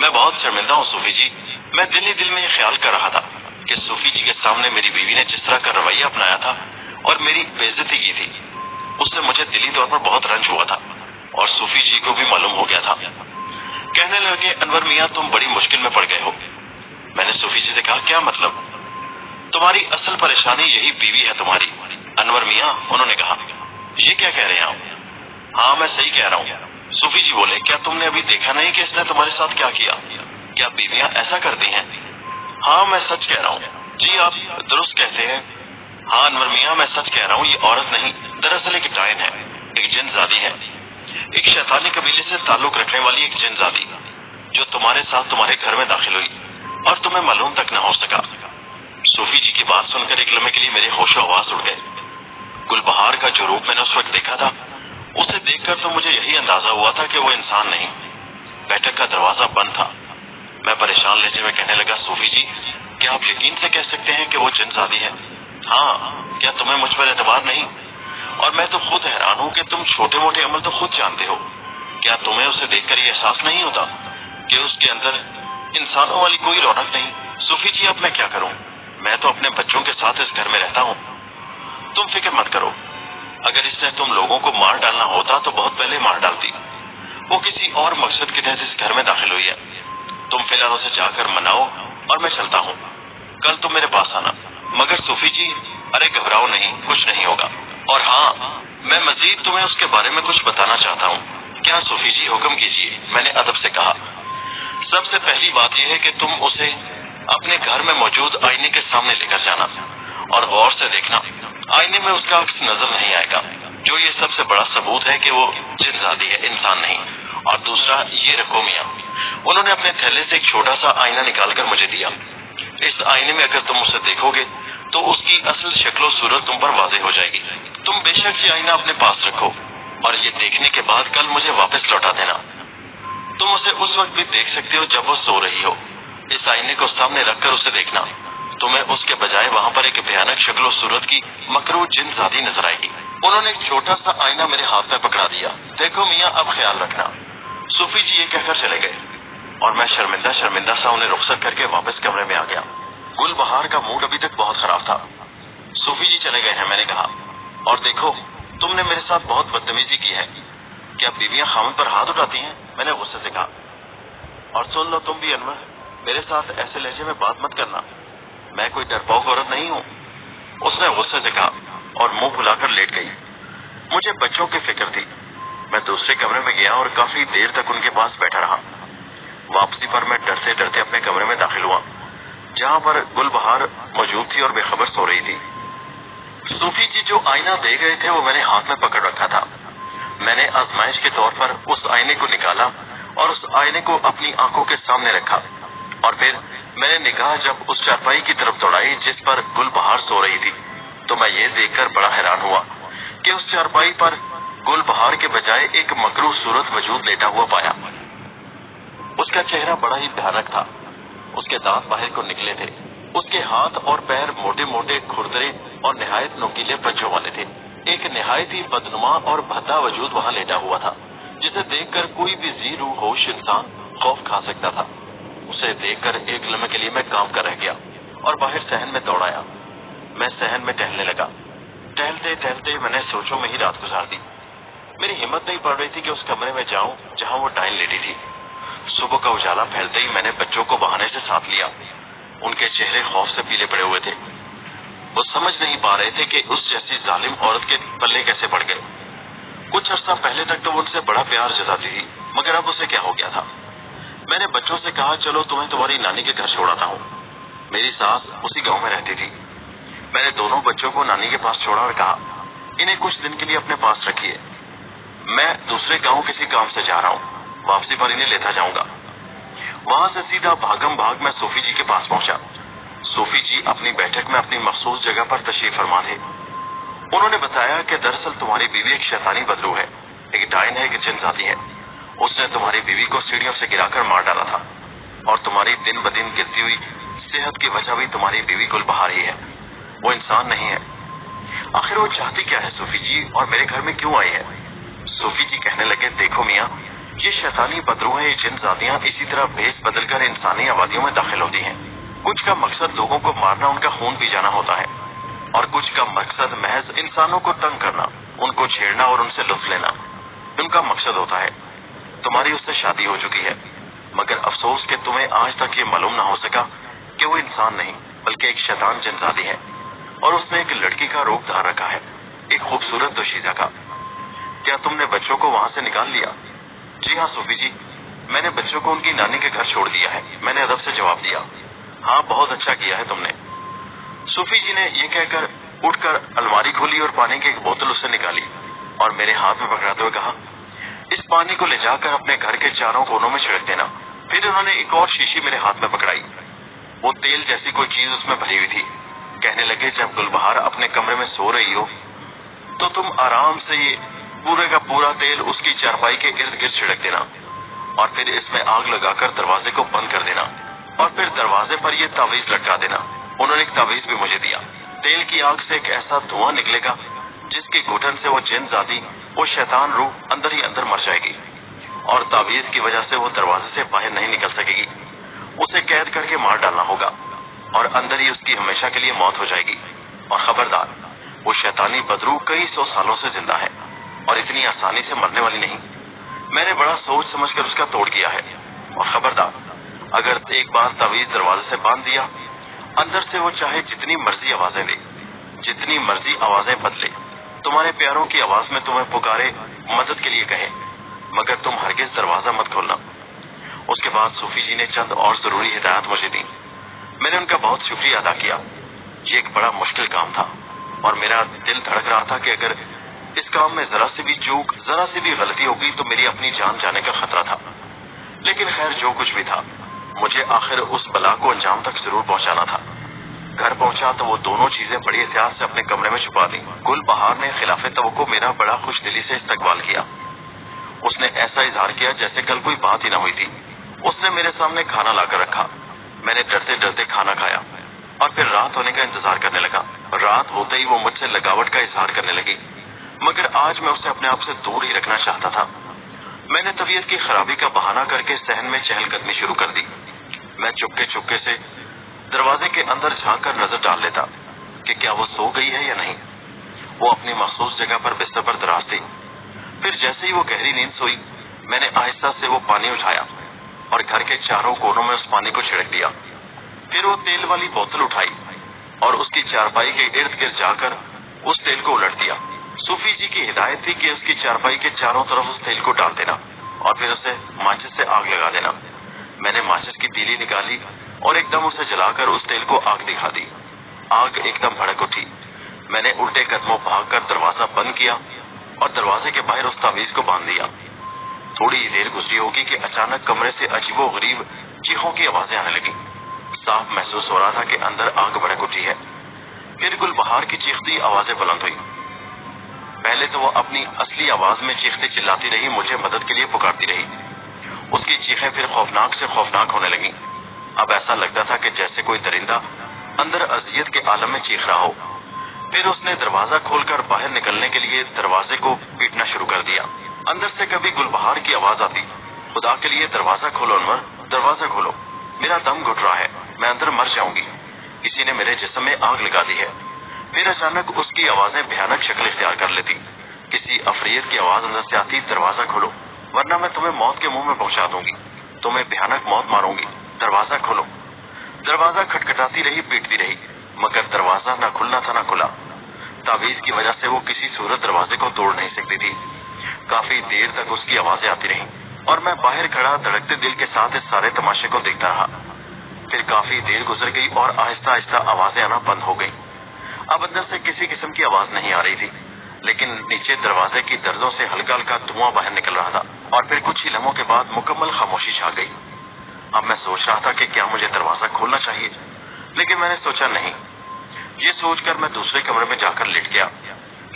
मैं बहुत शर्मिंदा हूँ सूफी जी। मैं दिल ही दिल में ये ख्याल कर रहा था कि सूफी जी के सामने मेरी बीवी ने जिस तरह का रवैया अपनाया था और मेरी बेइज्जती की थी, उससे मुझे दिली तौर पर बहुत रंज हुआ था और सूफी जी को भी मालूम हो गया था। कहने लगे, अनवर मियाँ तुम बड़ी मुश्किल में पड़ गए हो। मैंने सूफी जी से कहा, क्या मतलब? तुम्हारी असल परेशानी यही बीवी है तुम्हारी अनवर मियाँ। उन्होंने कहा, ये क्या कह रहे हैं आप? हाँ मैं सही कह रहा हूँ। सूफी जी बोले, क्या तुमने अभी देखा नहीं कि इसने तुम्हारे साथ क्या किया? क्या बीवियां ऐसा करती हैं? हाँ मैं सच कह रहा हूँ। जी आप दुरुस्त कहते हैं। हाँ अनवर मियाँ मैं सच कह रहा हूँ, ये औरत नहीं, दरअसल एक डायन है, एक जिनजादी है, एक शैतानी कबीले से ताल्लुक रखने वाली एक जिनजादी जो तुम्हारे साथ तुम्हारे घर में दाखिल हुई और तुम्हें मालूम तक न हो सका। सूफी जी की बात सुनकर एक लम्हे के लिए मेरे होशो हवास उड़ गए। गुलबहार का जो रूप मैंने उस वक्त देखा था, उसे देखकर तो मुझे यही अंदाजा हुआ था कि वो इंसान नहीं। बैठक का दरवाजा बंद था। मैं परेशान लहजे में कहने लगा, सूफी जी क्या आप यकीन से कह सकते हैं कि वो जिनजादी है? हाँ, क्या तुम्हें मुझ पर एतबार नहीं? और मैं तो खुद हैरान हूँ कि तुम छोटे मोटे अमल तो खुद जानते हो। क्या तुम्हें उसे देखकर ये एहसास नहीं होता कि उसके अंदर इंसानों वाली कोई रौनक नहीं? सूफी जी अब मैं क्या करूँ? मैं तो अपने बच्चों के साथ इस घर में रहता हूँ। तुम फिक्र मत करो, अगर इसने तुम लोगों को मार डालना होता तो बहुत पहले मार डालती। वो किसी और मकसद के तहत इस घर में दाखिल हुई है। तुम फिलहाल उसे जाकर मनाओ और मैं चलता हूँ। कल तुम मेरे पास आना। मगर सूफी जी, अरे घबराओ नहीं, कुछ नहीं होगा। और हाँ, मैं मजीद तुम्हें उसके बारे में कुछ बताना चाहता हूँ। क्या सूफी जी, हुक्म कीजिए, मैंने अदब से कहा। सबसे पहली बात यह है कि तुम उसे अपने घर में मौजूद आईने के सामने लेकर जाना और गौर से देखना, आईने में उसका अक्स नजर नहीं आएगा, जो ये सबसे बड़ा सबूत है कि वो जिनजादी है, इंसान नहीं। और दूसरा, ये रखो मियाँ। उन्होंने अपने थैले से एक छोटा सा आईना निकालकर मुझे दिया। इस आईने में अगर तुम उसे देखोगे तो उसकी असल शक्लो सूरत तुम पर वाज़ेह हो जाएगी। तुम बेशक ये आईना अपने पास रखो और ये देखने के बाद कल मुझे वापस लौटा देना। तुम उसे उस वक्त भी देख सकते हो जब वो सो रही हो। इस आईने को सामने रखकर उसे देखना, तुम्हें उसके बजाय वहाँ पर एक भयानक शक्लो सूरत की मकरूह जिनजादी नजर आएगी। उन्होंने एक छोटा सा आईना मेरे हाथ में पकड़ा दिया। देखो मियाँ, अब ख्याल रखना। सूफी जी ये कहकर चले गए और मैं शर्मिंदा शर्मिंदा सा उन्हें रुखसत करके वापस कमरे में आ गया। गुलबहार का मूड अभी तक बहुत खराब था। सूफी जी चले गए हैं, मैंने कहा, और देखो तुमने मेरे साथ बहुत बदतमीजी की है। क्या बीवियां खामद पर हाथ उठाती हैं? मैंने गुस्से से कहा। और सुन लो तुम भी अनवर, मेरे साथ ऐसे लहजे में बात मत करना, मैं कोई डरपोक औरत नहीं हूँ। उसने गुस्से से कहा और मुंह फुलाकर लेट गई। मुझे बच्चों की फिक्र थी। मैं दूसरे कमरे में गया और काफी देर तक उनके पास बैठा रहा। वापसी पर मैं डरते डरते अपने कमरे में दाखिल हुआ, जहाँ पर गुलबहार मौजूद थी और बेखबर सो रही थी। सूफी जी जो आईना दे गए थे वो मैंने हाथ में पकड़ रखा था। मैंने आजमाइश के तौर पर उस आईने को निकाला और उस आईने को अपनी आंखों के सामने रखा। और फिर मैंने निगाह जब उस चारपाई की तरफ दौड़ाई जिस पर गुलबहार सो रही थी, तो मैं ये देखकर बड़ा हैरान हुआ कि उस चारपाई पर गुलबहार के बजाय एक मकरूह सूरत वजूद लेटा हुआ पाया। उसका चेहरा बड़ा ही भयानक था। उसके दांत बाहर को निकले थे। उसके हाथ और पैर मोटे मोटे खुरदरे और निहायत नुकीले पंजों वाले थे। एक निहायत ही बदनुमा और भद्दा वजूद वहां लेटा हुआ था, जिसे देखकर कोई भी जी रूह होश इंसान खौफ खा सकता था। उसे देखकर एक लम्हे के लिए मैं काम कर रह गया और बाहर सहन में दौड़ आया। मैं सहन में टहलने लगा। टहलते टहलते मैंने सोचों में ही रात गुजार दी। मेरी हिम्मत नहीं पड़ रही थी कि उस कमरे में जाऊं जहां वो डाइन लेटी थी। सुबह का उजाला फैलते ही मैंने बच्चों को बहाने से साथ लिया। उनके चेहरे खौफ से पीले पड़े हुए थे। वो समझ नहीं पा रहे थे कि उस जैसी जालिम औरत के पल्ले कैसे पड़ गए। कुछ अर्सा पहले तक तो वो उनसे बड़ा प्यार जताती थी, मगर अब उसे क्या हो गया था। मैंने बच्चों से कहा, चलो तुम्हें तुम्हारी नानी के घर छोड़ाता हूँ। मेरी सास उसी गांव में रहती थी। मैंने दोनों बच्चों को नानी के पास छोड़ा और कहा, इन्हें कुछ दिन के लिए अपने पास रखिए। मैं दूसरे गांव किसी काम से जा रहा हूँ, वापसी पर इन्हें लेता जाऊंगा। वहां से सीधा भागम भाग मैं सूफी जी के पास पहुंचा। सूफी जी अपनी बैठक में अपनी मखसूस जगह पर तशरीफ फरमा थे। उन्होंने बताया कि दरअसल तुम्हारी बीवी एक शैतानी बदलू है, एक डाइन है, एक जिन्नजाती है। उसने तुम्हारी बीवी को सीढ़ियों से गिराकर मार डाला था और तुम्हारी दिन ब दिन गिरती हुई सेहत की वजह भी तुम्हारी बीवी गुलबहार ही है, वो इंसान नहीं है। आखिर वो चाहती क्या है सूफी जी, और मेरे घर में क्यों आई है? सूफी जी कहने लगे, देखो मियाँ, ये शैतानी बदरूहें, ये जिन्नजातियां इसी तरह भेस बदलकर इंसानी आबादियों में दाखिल होती हैं। कुछ का मकसद लोगों को मारना, उनका खून पी जाना होता है, और कुछ का मकसद महज इंसानों को तंग करना, उनको छेड़ना और उनसे लुत्फ लेना उनका मकसद होता है। तुम्हारी उससे शादी हो चुकी है, मगर अफसोस कि तुम्हें आज तक ये मालूम ना हो सका कि वो इंसान नहीं बल्कि एक शैतान जिन्नजाती है, और उसने एक लड़की का रूप धार रखा है, एक खूबसूरत दोशीजा का। क्या तुमने बच्चों को वहां से निकाल लिया? जी हाँ सूफी जी, मैंने बच्चों को उनकी नानी के घर छोड़ दिया है। मैंने अदब से जवाब दिया। हाँ, बहुत अच्छा किया है तुमने। सूफी जी ने ये कहकर उठकर अलमारी खोली और पानी की एक बोतल उससे निकाली और मेरे हाथ में पकड़ाते हुए कहा, इस पानी को ले जाकर अपने घर के चारों कोनों में छिड़क देना। फिर उन्होंने एक और शीशी मेरे हाथ में पकड़ाई। वो तेल जैसी कोई चीज उसमें भरी हुई थी। कहने लगे, जब गुलबहार अपने कमरे में सो रही हो तो तुम आराम से ये पूरे का पूरा तेल उसकी चारपाई के इर्द गिर्द छिड़क देना और फिर इसमें आग लगाकर दरवाजे को बंद कर देना और फिर दरवाजे पर ये तावीज लटका देना। उन्होंने एक तावीज भी मुझे दिया। तेल की आग से एक ऐसा धुआं निकलेगा जिसकी घुटन से वो जिन्नजाती, वो शैतान रूह अंदर ही अंदर मर जाएगी और तावीज की वजह से वो दरवाजे से बाहर नहीं निकल सकेगी। उसे कैद करके मार डालना होगा और अंदर ही उसकी हमेशा के लिए मौत हो जाएगी। और खबरदार, वो शैतानी बदरू कई 100 सालों से जिंदा है और इतनी आसानी से मरने वाली नहीं। मैंने बड़ा सोच समझकर उसका तोड़ किया है। और खबरदार, अगर एक बार तावीज दरवाजे से बांध दिया, अंदर से वो चाहे जितनी मर्जी आवाजें दे, जितनी मर्जी आवाजें बदले, तुम्हारे प्यारों की आवाज में तुम्हें पुकारे, मदद के लिए कहे, मगर तुम हरगिज दरवाजा मत खोलना। उसके बाद सूफी जी ने चंद और जरूरी हिदायत मुझे दी। मैंने उनका बहुत शुक्रिया अदा किया। ये एक बड़ा मुश्किल काम था और मेरा दिल धड़क रहा था कि अगर इस काम में जरा सी भी चूक, जरा सी भी गलती होगी तो मेरी अपनी जान जाने का खतरा था। लेकिन खैर, जो कुछ भी था, मुझे आखिर उस बला को अंजाम तक जरूर पहुंचाना था। घर पहुंचा तो वो दोनों चीजें बड़ी एहतियात से अपने कमरे में छुपा दी। गुलबहार ने खिलाफे तवक्को मेरा बड़ा खुश दिली से इस्तकबाल किया। उसने ऐसा इजहार किया जैसे कल कोई बात ही ना हुई थी। उसने मेरे सामने खाना लाकर रखा। मैंने डरते डरते खाना खाया और फिर रात होने का इंतजार करने लगा। रात होते ही वो मुझसे लगावट का इजहार करने लगी, मगर आज मैं उसे अपने आप से दूर ही रखना चाहता था। मैंने तबीयत की खराबी का बहाना करके सहन में चहलकदमी शुरू कर दी। मैं चुपके चुपके से दरवाजे के अंदर झांक कर नजर डाल लेता कि क्या वो सो गई है या नहीं। वो अपनी मखसूस जगह पर बिस्तर पर दराज थी। फिर जैसे ही वो गहरी नींद सोई, मैंने आहिस्ता से वो पानी उठाया और घर के चारों कोनों में उस पानी को छिड़क दिया। फिर वो तेल वाली बोतल उठाई और उसकी चारपाई के इर्द गिर्द जाकर उस तेल को उलट दिया। सूफी जी की हिदायत थी कि उसकी चारपाई के चारों तरफ उस तेल को डाल देना और फिर उसे माचिस से आग लगा देना। मैंने माचिस की तीली निकाली और एकदम उसे जलाकर उस तेल को आग दिखा दी। आग एकदम भड़क उठी। मैंने उल्टे कदमों भागकर दरवाजा बंद किया और दरवाजे के बाहर उस तावीज को बांध दिया। थोड़ी ही देर गुजरी होगी कि अचानक कमरे से अजीबोगरीब चीखों की आवाजें आने लगी। साफ महसूस हो रहा था कि अंदर आग भड़क उठी है। फिर गुलबहार की चीखती आवाजें बुलंद हुई। पहले तो वो अपनी असली आवाज में चीखती चिल्लाती रही, मुझे मदद के लिए पुकारती रही। उसकी चीखें फिर खौफनाक से खौफनाक होने लगी। अब ऐसा लगता था कि जैसे कोई दरिंदा अंदर अजियत के आलम में चीख रहा हो। फिर उसने दरवाजा खोलकर बाहर निकलने के लिए दरवाजे को पीटना शुरू कर दिया। अंदर से कभी गुलबहार की आवाज आती, खुदा के लिए दरवाजा खोलो अनवर, दरवाजा खोलो, मेरा दम घुट रहा है, मैं अंदर मर जाऊंगी, किसी ने मेरे जिस्म में आग लगा दी है। फिर अचानक उसकी आवाजें भयानक शक्ल इख्तियार कर लेती। किसी अफरीत की आवाज अंदर से आती, दरवाजा खोलो वरना मैं तुम्हें मौत के मुंह में पहुंचा दूंगी, तुम्हें भयानक मौत मारूंगी, दरवाजा खोलो। दरवाजा खटखटाती रही, पीटती रही, मगर दरवाजा न खुलना था न खुला। तावीज की वजह से वो किसी सूरत दरवाजे को तोड़ नहीं सकती थी। काफी देर तक उसकी आवाजें आती रहीं और मैं बाहर खड़ा धड़कते दिल के साथ इस सारे तमाशे को देखता रहा। फिर काफी देर गुजर गई और आहिस्ता आहिस्ता आवाजें आना बंद हो गई। अब अंदर से किसी किस्म की आवाज नहीं आ रही थी, लेकिन नीचे दरवाजे की दर्जों से हल्का हल्का धुआं बाहर निकल रहा था। और फिर कुछ ही लम्हों के बाद मुकम्मल खामोशी छा गई। अब मैं सोच रहा था कि क्या मुझे दरवाजा खोलना चाहिए, लेकिन मैंने सोचा नहीं। ये सोचकर मैं दूसरे कमरे में जाकर लेट गया।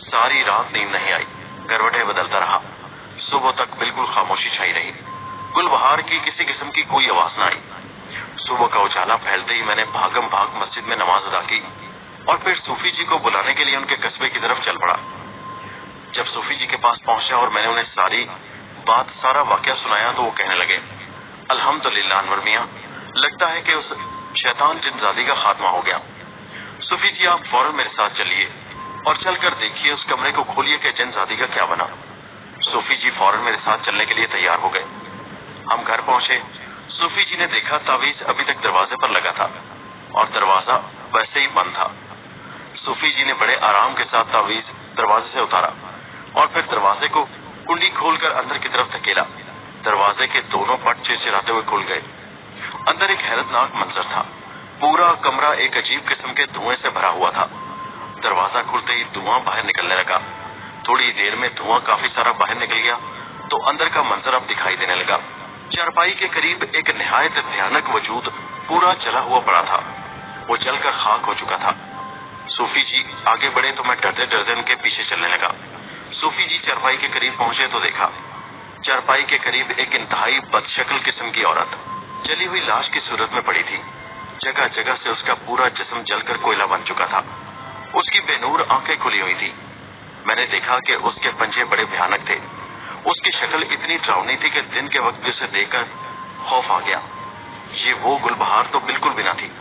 सारी रात नींद नहीं आई, करवटें बदलता रहा। सुबह तक बिल्कुल खामोशी छाई रही। गुलबहार की किसी किस्म की कोई आवाज न आई। सुबह का उजाला फैलते ही मैंने भागम भाग मस्जिद में नमाज अदा की और फिर सूफी जी को बुलाने के लिए उनके कस्बे की तरफ चल पड़ा। जब सूफी जी के पास पहुंचा और मैंने उन्हें सारा वाकया सुनाया तो वो कहने लगे, अल्हम्दुलिल्लाह अनवर मियां, लगता है कि उस शैतान जिनजादी का खात्मा हो गया। सूफी जी आप फौरन मेरे साथ चलिए और चलकर देखिए, उस कमरे को खोलिए कि जिनजादी का क्या बना। सूफी जी फौरन मेरे साथ चलने के लिए तैयार हो गए। हम घर पहुंचे। सूफी जी ने देखा तावीज अभी तक दरवाजे पर लगा था और दरवाजा वैसे ही बंद था। सूफी जी ने बड़े आराम के साथ तावीज दरवाजे से उतारा और फिर दरवाजे को कुंडी खोलकर अंदर की तरफ धकेला। दरवाजे के दोनों पट चिरचिराते हुए खुल गए। अंदर एक हैरतनाक मंजर था। पूरा कमरा एक अजीब किस्म के धुएं से भरा हुआ था। दरवाजा खुलते ही धुआं बाहर निकलने लगा। थोड़ी देर में धुआं काफी सारा बाहर निकल गया तो अंदर का मंजर अब दिखाई देने लगा। चारपाई के करीब एक निहायत भयानक वजूद पूरा जला हुआ पड़ा था। वो जलकर खाक हो चुका था। सूफी जी आगे बढ़े तो मैं डरते डरते उनके पीछे चलने लगा। सूफी जी चारपाई के करीब पहुंचे तो देखा चारपाई के करीब एक इंतहाई बदशक्ल किस्म की औरत जली हुई लाश की सूरत में पड़ी थी। जगह जगह से उसका पूरा जिस्म जलकर कोयला बन चुका था। उसकी बेनूर आंखें खुली हुई थी। मैंने देखा कि उसके पंजे बड़े भयानक थे। उसकी शक्ल इतनी डरावनी थी कि दिन के वक्त भी उसे देखकर खौफ आ गया। ये वो गुलबहार तो बिल्कुल भी ना थी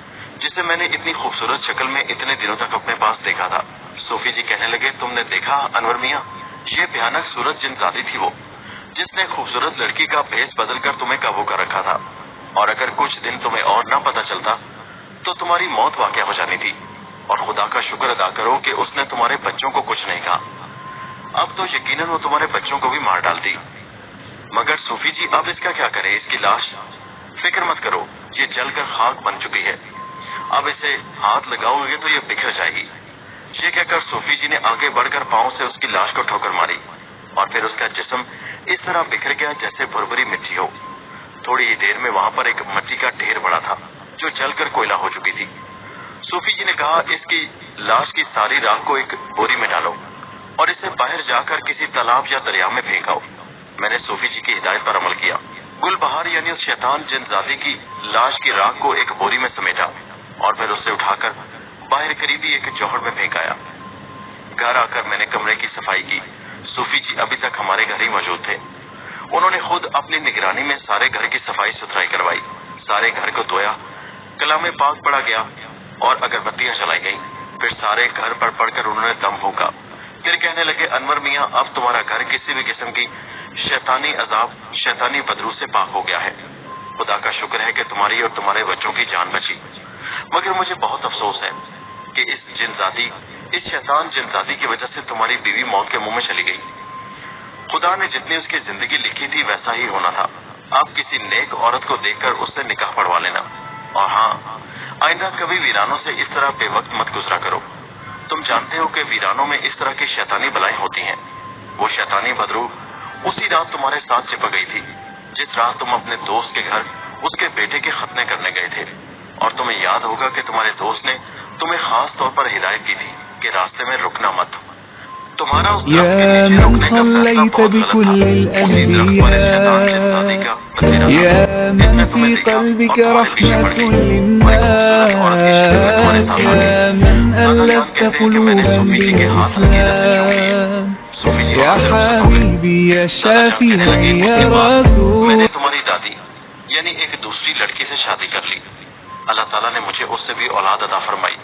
जिसे मैंने इतनी खूबसूरत शक्ल में इतने दिनों तक अपने पास देखा था। सूफी जी कहने लगे, तुमने देखा अनवर मियां, ये भयानक सूरत जिनजादी थी वो जिसने खूबसूरत लड़की का भेष बदलकर तुम्हें काबू कर रखा था। और अगर कुछ दिन तुम्हें और ना पता चलता तो तुम्हारी मौत वाक़या हो जानी थी। और खुदा का शुक्र अदा करो कि उसने तुम्हारे बच्चों को कुछ नहीं कहा। अब तो यकीनन वो तुम्हारे बच्चों को भी मार डालती। मगर सूफी जी अब इसका क्या करें, इसकी लाश? फिक्र मत करो, ये जलकर खाक बन चुकी है। अब इसे हाथ लगाओगे तो ये बिखर जाएगी। ये कहकर सूफी जी ने आगे बढ़कर पांव से उसकी लाश को ठोकर मारी और फिर उसका जिस्म इस तरह बिखर गया जैसे भुरभुरी मिट्टी हो। थोड़ी ही देर में वहां पर एक मिट्टी का ढेर पड़ा था जो जलकर कोयला हो चुकी थी। सूफी जी ने कहा, इसकी लाश की सारी राख को एक बोरी में डालो और इसे बाहर जाकर किसी तालाब या दरिया में फेंकाओ। मैंने सूफी जी की हिदायत पर अमल किया। गुलबहार यानी उस शैतान जिनजादी की लाश की राख को एक बोरी में समेटा और फिर उससे उठाकर बाहर करीबी एक जौहर में फेंक आया। घर आकर मैंने कमरे की सफाई की। सूफी जी अभी तक हमारे घर ही मौजूद थे। उन्होंने खुद अपनी निगरानी में सारे घर की सफाई सुथराई करवाई। सारे घर को धोया, कलामे पाक पढ़ा गया और अगरबत्तियां जलाई गई। फिर सारे घर पर पढ़कर उन्होंने दम फूंका। फिर कहने लगे, अनवर मियां, अब तुम्हारा घर किसी भी किस्म की शैतानी अजाब, शैतानी बदरू से पाक हो गया है। खुदा का शुक्र है कि तुम्हारी और तुम्हारे बच्चों की जान बची। मगर मुझे बहुत अफसोस है कि इस शैतान जिनजादी की वजह से तुम्हारी बीवी मौत के मुंह में चली गई। खुदा ने जितनी उसकी जिंदगी लिखी थी वैसा ही होना था। आप किसी नेक औरत को देखकर उससे निकाह पढ़वा लेना। और हाँ, आइंदा कभी वीरानों से इस तरह बेवक्त मत गुजरा करो। तुम जानते हो कि वीरानों में इस तरह की शैतानी बलाएं होती हैं। वो शैतानी बदरू उसी रात तुम्हारे साथ चिपक गई थी जिस रात तुम अपने दोस्त के घर उसके बेटे के खतने करने गए थे। और तुम्हें याद होगा कि तुम्हारे दोस्त ने तुम्हें खास तौर पर हिदायत की थी कि रास्ते में रुकना मत। तुम्हारा उस يا من صليت بكل الأنبياء يا من في قلبك رحمة للناس يا من ألفت قلوبا بالإسلام يا حبيبي يا شافي يا رسول. میں نے تمہاری دادی یعنی ایک دوسری لڑکی سے شادی کر لی. اللہ تعالیٰ نے مجھے اس سے بھی اولاد عطا فرمائی.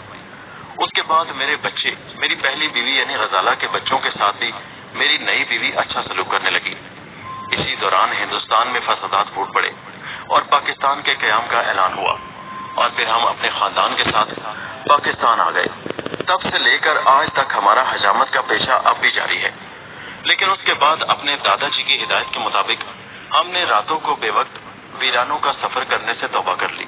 اس کے بعد میرے بچے میری پہلی بیوی یعنی غزالہ کے بچوں کے ساتھ بھی میری نئی بیوی اچھا سلوک کرنے لگی. اسی دوران ہندوستان میں فسادات پھوٹ پڑے اور پاکستان کے قیام کا اعلان ہوا اور پھر ہم اپنے خاندان کے ساتھ پاکستان آ گئے. تب سے لے کر آج تک ہمارا حجامت کا پیشہ اب بھی جاری ہے. لیکن اس کے بعد اپنے دادا جی کی ہدایت کے مطابق ہم نے راتوں کو بے وقت ویرانوں کا سفر کرنے سے توبہ کر لی.